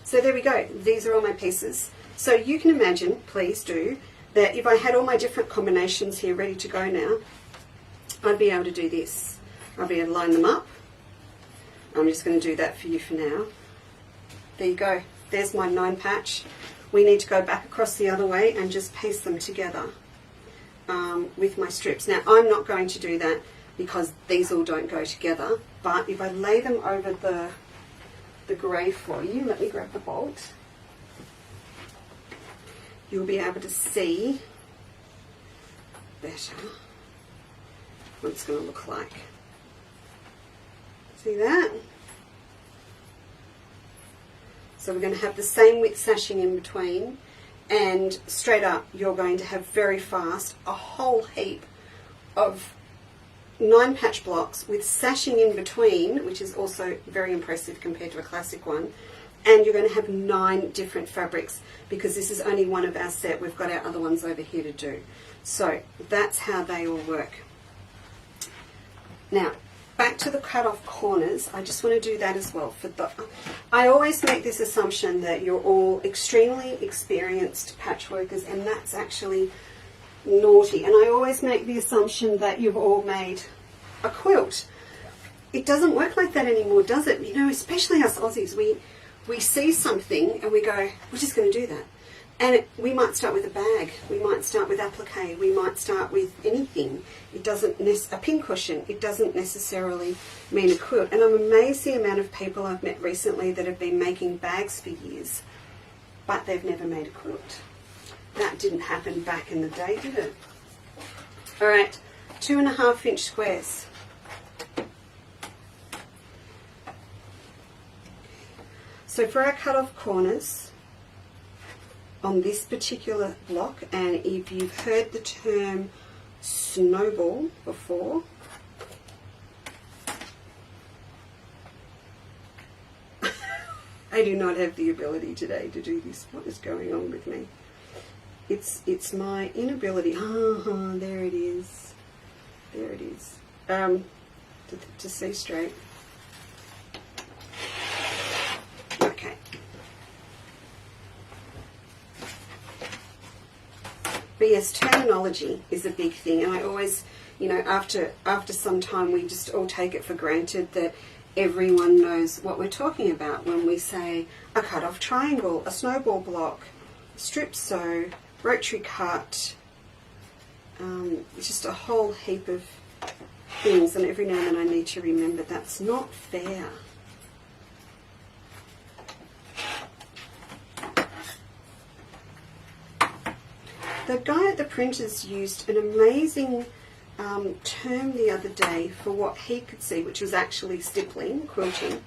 so there we go. These are all my pieces. So you can imagine, please do, that if I had all my different combinations here ready to go now, I'd be able to do this. I'll be able to line them up. I'm just going to do that for you for now. There you go. There's my 9 patch. We need to go back across the other way and just piece them together. with my strips. Now I'm not going to do that because these all don't go together, but if I lay them over the grey for you, let me grab the bolt, you'll be able to see better what it's going to look like. See that? So we're going to have the same width sashing in between, and straight up you're going to have very fast a whole heap of 9 patch blocks with sashing in between, which is also very impressive compared to a classic one, and you're going to have 9 different fabrics because this is only one of our set. We've got our other ones over here to do. So that's how they all work. Now back to the cut off corners. I just want to do that as well. I always make this assumption that you're all extremely experienced patchworkers, and that's actually naughty. And I always make the assumption that you've all made a quilt. It doesn't work like that anymore, does it? You know, especially us Aussies, we see something and we go, we're just going to do that. And we might start with a bag, we might start with applique, we might start with anything. It doesn't a pincushion. It doesn't necessarily mean a quilt. And I'm amazed the amount of people I've met recently that have been making bags for years, but they've never made a quilt. That didn't happen back in the day, did it? All right, 2.5 inch squares. So for our cut off corners on this particular block, and if you've heard the term snowball before, I do not have the ability today to do this. What is going on with me? It's my inability. There it is. There it is. To see straight. Okay. But yes, terminology is a big thing, and I always, you know, after some time, we just all take it for granted that everyone knows what we're talking about when we say a cut-off triangle, a snowball block, strip sew, rotary cut. It's just a whole heap of things, and every now and then I need to remember that's not fair. The guy at the printers used an amazing term the other day for what he could see, which was actually stippling, quilting.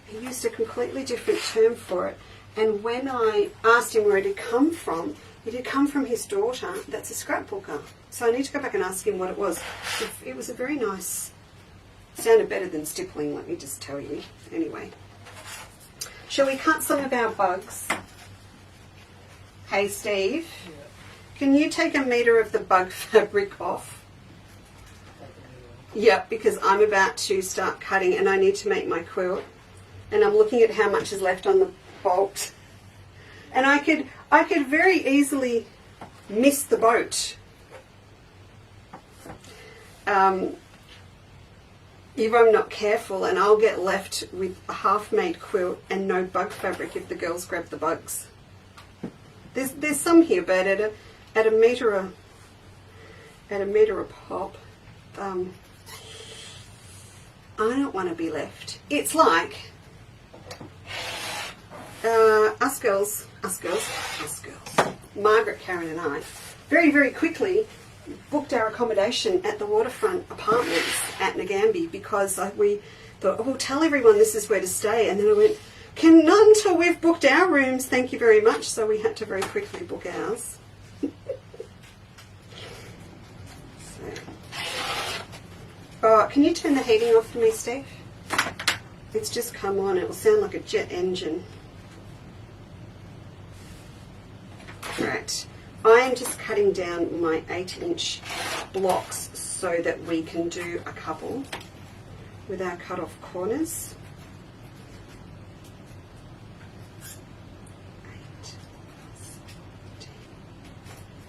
He used a completely different term for it, and when I asked him where it had come from his daughter that's a scrapbooker. So I need to go back and ask him what it was. It was a very nice, sounded better than stippling, let me just tell you. Anyway, shall we cut some of our bugs? Hey Steve, can you take a metre of the bug fabric off? Yep, because I'm about to start cutting and I need to make my quilt, and I'm looking at how much is left on the bolt, and I could very easily miss the boat. If I'm not careful, and I'll get left with a half-made quilt and no bug fabric if the girls grab the bugs. There's some here, but at a metre a pop, I don't want to be left. It's like us girls, Margaret, Karen and I, very, very quickly booked our accommodation at the waterfront apartments at Nagambie because we thought, oh, we'll tell everyone this is where to stay. And then I went, not until we've booked our rooms, thank you very much. So we had to very quickly book ours. Oh, can you turn the heating off for me, Steve? It's just come on. It will sound like a jet engine. Right. I am just cutting down my 8-inch blocks so that we can do a couple with our cut-off corners. 8.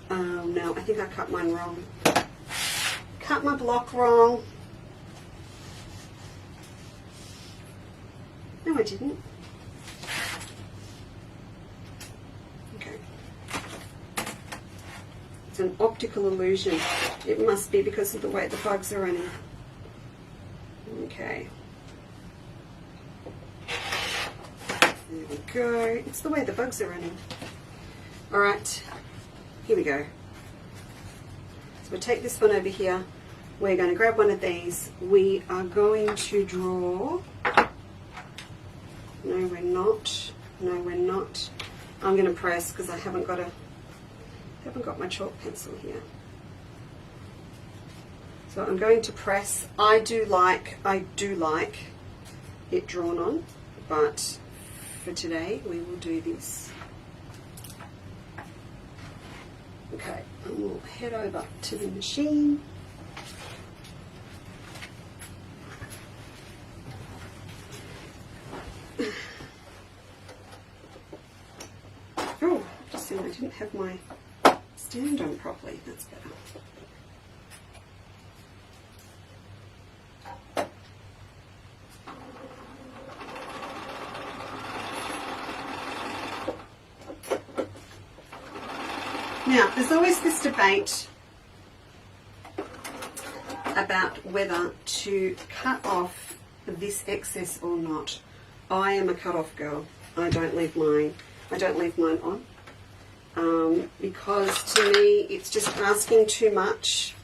Oh no, I think I cut mine wrong. Cut my block wrong. No, I didn't. an optical illusion. It must be because of the way the bugs are running. Okay. There we go. It's the way the bugs are running. Alright, here we go. So we'll take this one over here. We're going to grab one of these. We are going to draw. No, we're not. No, we're not. I'm going to press because I haven't got my chalk pencil here. So I'm going to press. I do like it drawn on, but for today we will do this. Okay, and we'll head over to the machine. Oh, just saying I didn't have my stand on properly. That's better. Now, there's always this debate about whether to cut off this excess or not. I am a cut-off girl. I don't leave mine on because to me it's just asking too much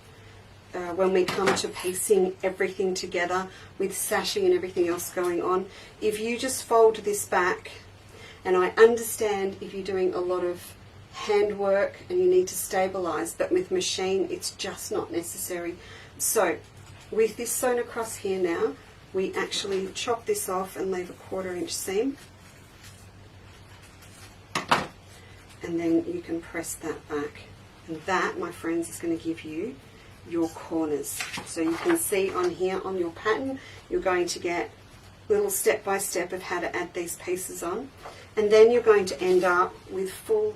when we come to piecing everything together with sashing and everything else going on. If you just fold this back, and I understand if you're doing a lot of handwork and you need to stabilize, but with machine it's just not necessary. So with this sewn across here now, we actually chop this off and leave a 1/4 inch seam, and then you can press that back, and that, my friends, is going to give you your corners. So you can see on here on your pattern you're going to get little step by step of how to add these pieces on, and then you're going to end up with full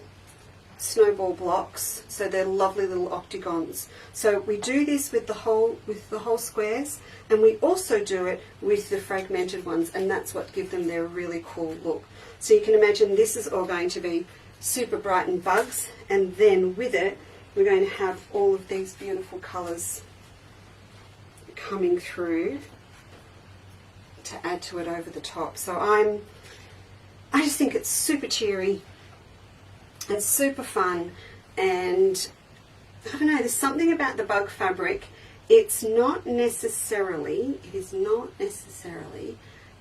snowball blocks, so they're lovely little octagons. So we do this with the whole squares, and we also do it with the fragmented ones, and that's what gives them their really cool look. So you can imagine this is all going to be super bright and bugs, and then with it we're going to have all of these beautiful colours coming through to add to it over the top. So I just think it's super cheery and super fun, and I don't know, there's something about the bug fabric. It is not necessarily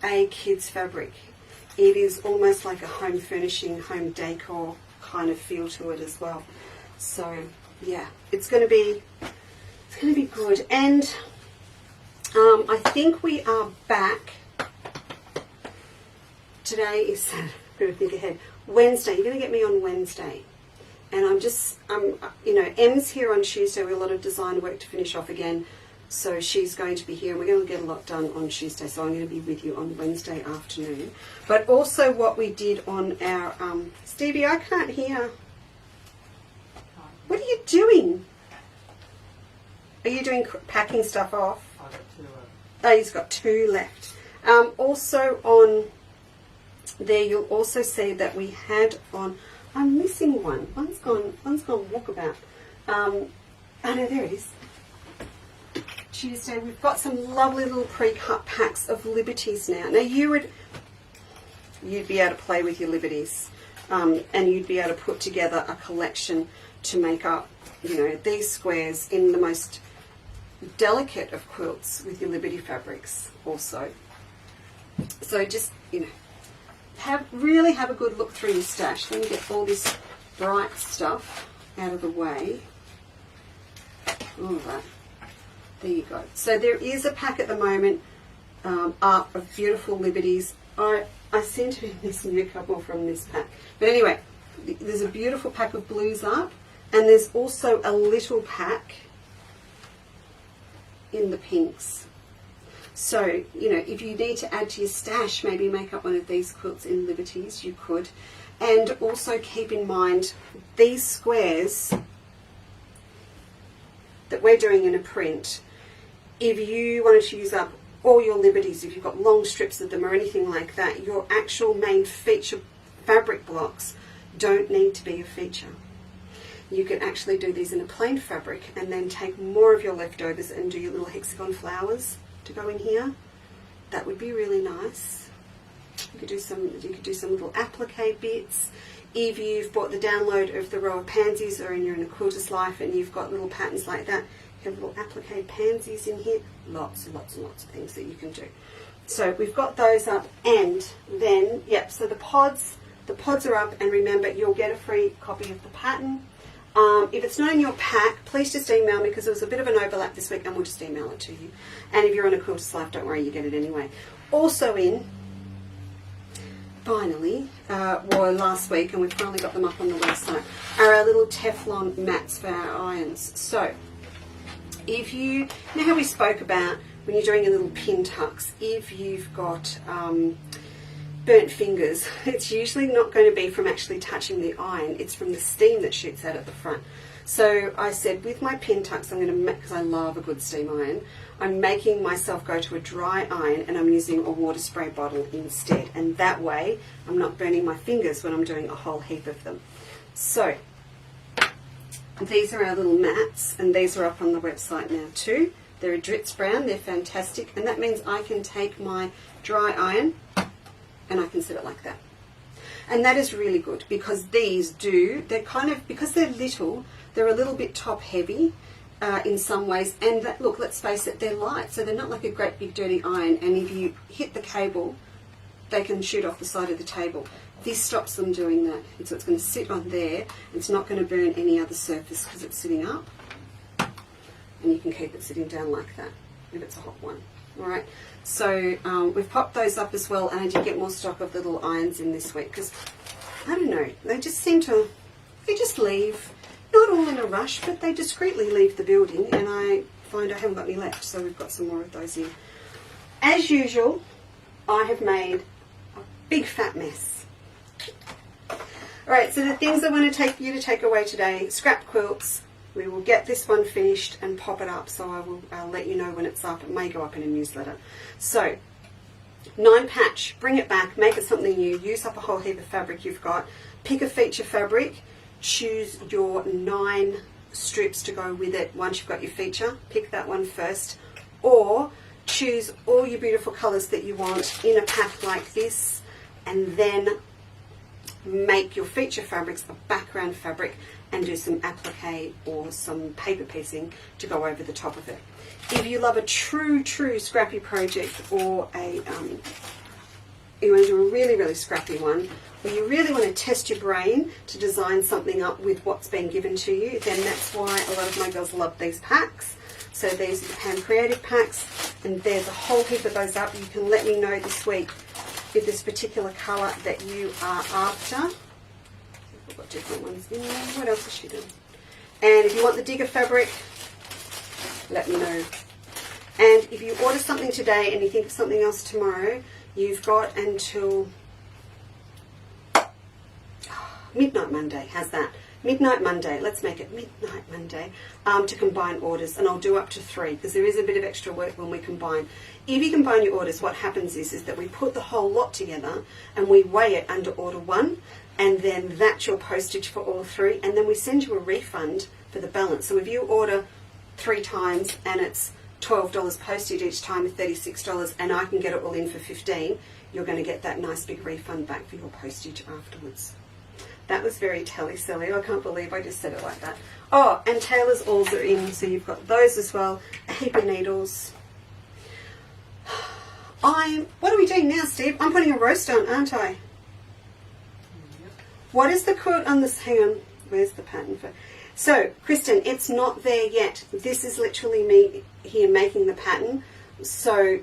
a kid's fabric. It is almost like a home furnishing, home decor kind of feel to it as well. So yeah, it's going to be good. And I think we are back. Today is Saturday. I'm going to think ahead. Wednesday, you're going to get me on Wednesday, and you know, Em's here on Tuesday with a lot of design work to finish off again, so she's going to be here, and we're going to get a lot done on Tuesday, so I'm going to be with you on Wednesday afternoon. But also what we did on our, Stevie, I can't hear. What are you doing? Are you doing packing stuff off? I've got 2 left. Oh, he's got 2 left. Also on there, you'll also see that we had on, I'm missing one. One's gone walkabout. Oh no, there it is. Tuesday, we've got some lovely little pre-cut packs of Liberties now. Now you'd be able to play with your Liberties, and you'd be able to put together a collection to make up, you know, these squares in the most delicate of quilts with your Liberty fabrics also. So just, you know, really have a good look through your stash. Let me get all this bright stuff out of the way. All that. There you go. So there is a pack at the moment up of beautiful Liberties. I seem to be missing a couple from this pack. But anyway, there's a beautiful pack of blues up, and there's also a little pack in the pinks. So, you know, if you need to add to your stash, maybe make up one of these quilts in Liberties, you could. And also keep in mind, these squares that we're doing in a print, if you wanted to use up all your Liberties, if you've got long strips of them or anything like that, your actual main feature fabric blocks don't need to be a feature. you can actually do these in a plain fabric and then take more of your leftovers and do your little hexagon flowers to go in here. That would be really nice. You could do some little applique bits. If you've bought the download of the row of pansies, or you're in a quilter's life and you've got little patterns like that, you have little applique pansies in here. Lots and lots and lots of things that you can do. So we've got those up, and then, yep, so the pods are up, and remember, you'll get a free copy of the pattern. If it's not in your pack, please just email me, because there was a bit of an overlap this week, and we'll just email it to you. And if you're on a quilter's life, don't worry, you get it anyway. Also in, finally, or last week, and we've finally got them up on the website, are our little Teflon mats for our irons. So, if you know how we spoke about when you're doing your little pin tucks, if you've got burnt fingers, it's usually not going to be from actually touching the iron, it's from the steam that shoots out at the front. So I said, with my pin tucks, I'm going to make, because I love a good steam iron, I'm making myself go to a dry iron, and I'm using a water spray bottle instead, and that way I'm not burning my fingers when I'm doing a whole heap of them. So these are our little mats, and these are up on the website now too. They're a Dritz brown, they're fantastic, and that means I can take my dry iron and I can set it like that. And that is really good, because these they're kind of, because they're little, they're a little bit top heavy in some ways, and that, look, let's face it, they're light, so they're not like a great big dirty iron, and if you hit the cable, they can shoot off the side of the table. This stops them doing that, and so it's going to sit on there. It's not going to burn any other surface because it's sitting up, and you can keep it sitting down like that if it's a hot one. Alright, so we've popped those up as well, and I did get more stock of little irons in this week, because, I don't know, they just seem to, they just leave, not all in a rush, but they discreetly leave the building, and I find I haven't got any left, so we've got some more of those in. As usual, I have made a big fat mess. Alright, so the things I want to take you to take away today: scrap quilts. We will get this one finished and pop it up, so I'll let you know when it's up. It may go up in a newsletter. So, 9 patch, bring it back, make it something new, use up a whole heap of fabric you've got, pick a feature fabric, choose your 9 strips to go with it once you've got your feature, pick that one first, or choose all your beautiful colours that you want in a pack like this, and then make your feature fabrics a background fabric and do some applique or some paper piecing to go over the top of it. If you love a true scrappy project, or you want to do a really scrappy one, or you really want to test your brain to design something up with what's been given to you, then that's why a lot of my girls love these packs. So these are the Pam Creative packs, and there's a whole heap of those up. You can let me know this week if this particular colour that you are after. We've got different ones in there. What else is she doing? And if you want the digger fabric, let me know. And if you order something today and you think of something else tomorrow, you've got until midnight Monday. How's that? Midnight Monday. Let's make it midnight Monday to combine orders, and I'll do up to 3 because there is a bit of extra work when we combine. If you combine your orders, what happens is that we put the whole lot together and we weigh it under order 1, and then that's your postage for all 3, and then we send you a refund for the balance. So if you order 3 times and it's $12 postage each time with $36, and I can get it all in for $15, you're going to get that nice big refund back for your postage afterwards. That was very telly-silly. I can't believe I just said it like that. Oh, and Taylor's Alls are in, so you've got those as well. A heap of needles. What are we doing now, Steve? I'm putting a roast on, aren't I? Yep. What is the quilt on this? Hang on. Where's the pattern for? So, Kristen, it's not there yet. This is literally me here making the pattern. So,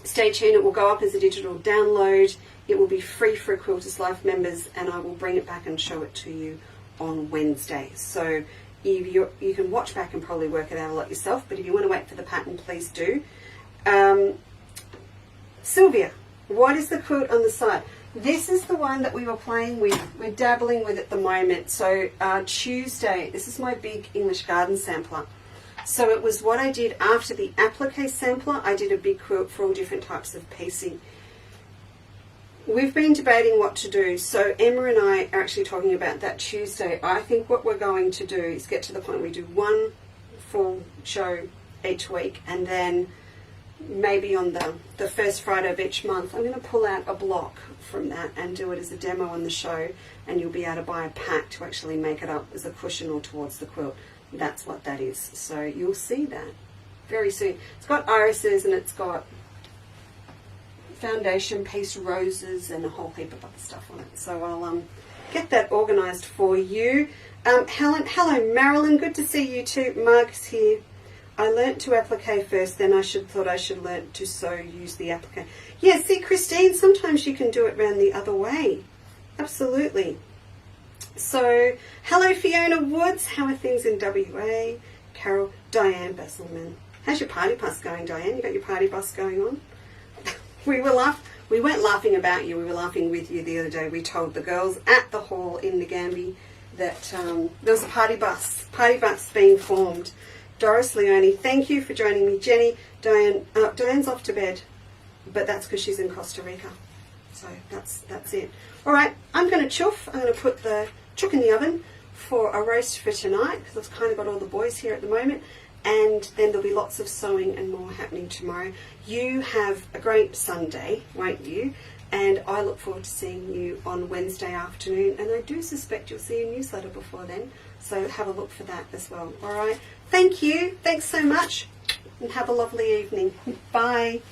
stay tuned. It will go up as a digital download. It will be free for Quilters Life members, and I will bring it back and show it to you on Wednesday. So if you can watch back and probably work it out a lot yourself, but if you want to wait for the pattern, please do. Sylvia, what is the quilt on the side? This is the one that we were playing with. We're dabbling with at the moment. So Tuesday, this is my big English garden sampler. So it was what I did after the applique sampler. I did a big quilt for all different types of piecing. we've been debating what to do. So Emma and I are actually talking about that Tuesday. I think what we're going to do is get to the point we do one full show each week, and then maybe on the first Friday of each month, I'm going to pull out a block from that and do it as a demo on the show, and you'll be able to buy a pack to actually make it up as a cushion or towards the quilt. That's what that is. So you'll see that very soon. It's got irises and it's got foundation piece roses and a whole heap of other stuff on it. So I'll get that organised for you. Helen, hello Marilyn, good to see you too. Mark's here. I learnt to applique first, then I thought I should learn to sew, use the applique. Yeah, see Christine, sometimes you can do it round the other way. Absolutely. So, hello Fiona Woods, how are things in WA? Carol, Diane Besselman. How's your party bus going, Diane? You got your party bus going on? We weren't laughing about you, we were laughing with you the other day. We told the girls at the hall in Nagambie that there was a party bus being formed. Doris Leone, thank you for joining me. Jenny, Diane's off to bed, but that's because she's in Costa Rica. So that's it. All right, I'm going to chuff. I'm going to put the chook in the oven for a roast for tonight, because I've kind of got all the boys here at the moment, and then there'll be lots of sewing and more happening tomorrow. You have a great Sunday, won't you? And I look forward to seeing you on Wednesday afternoon, and I do suspect you'll see a newsletter before then, so have a look for that as well. All right, thank you, thanks so much, and have a lovely evening. Bye.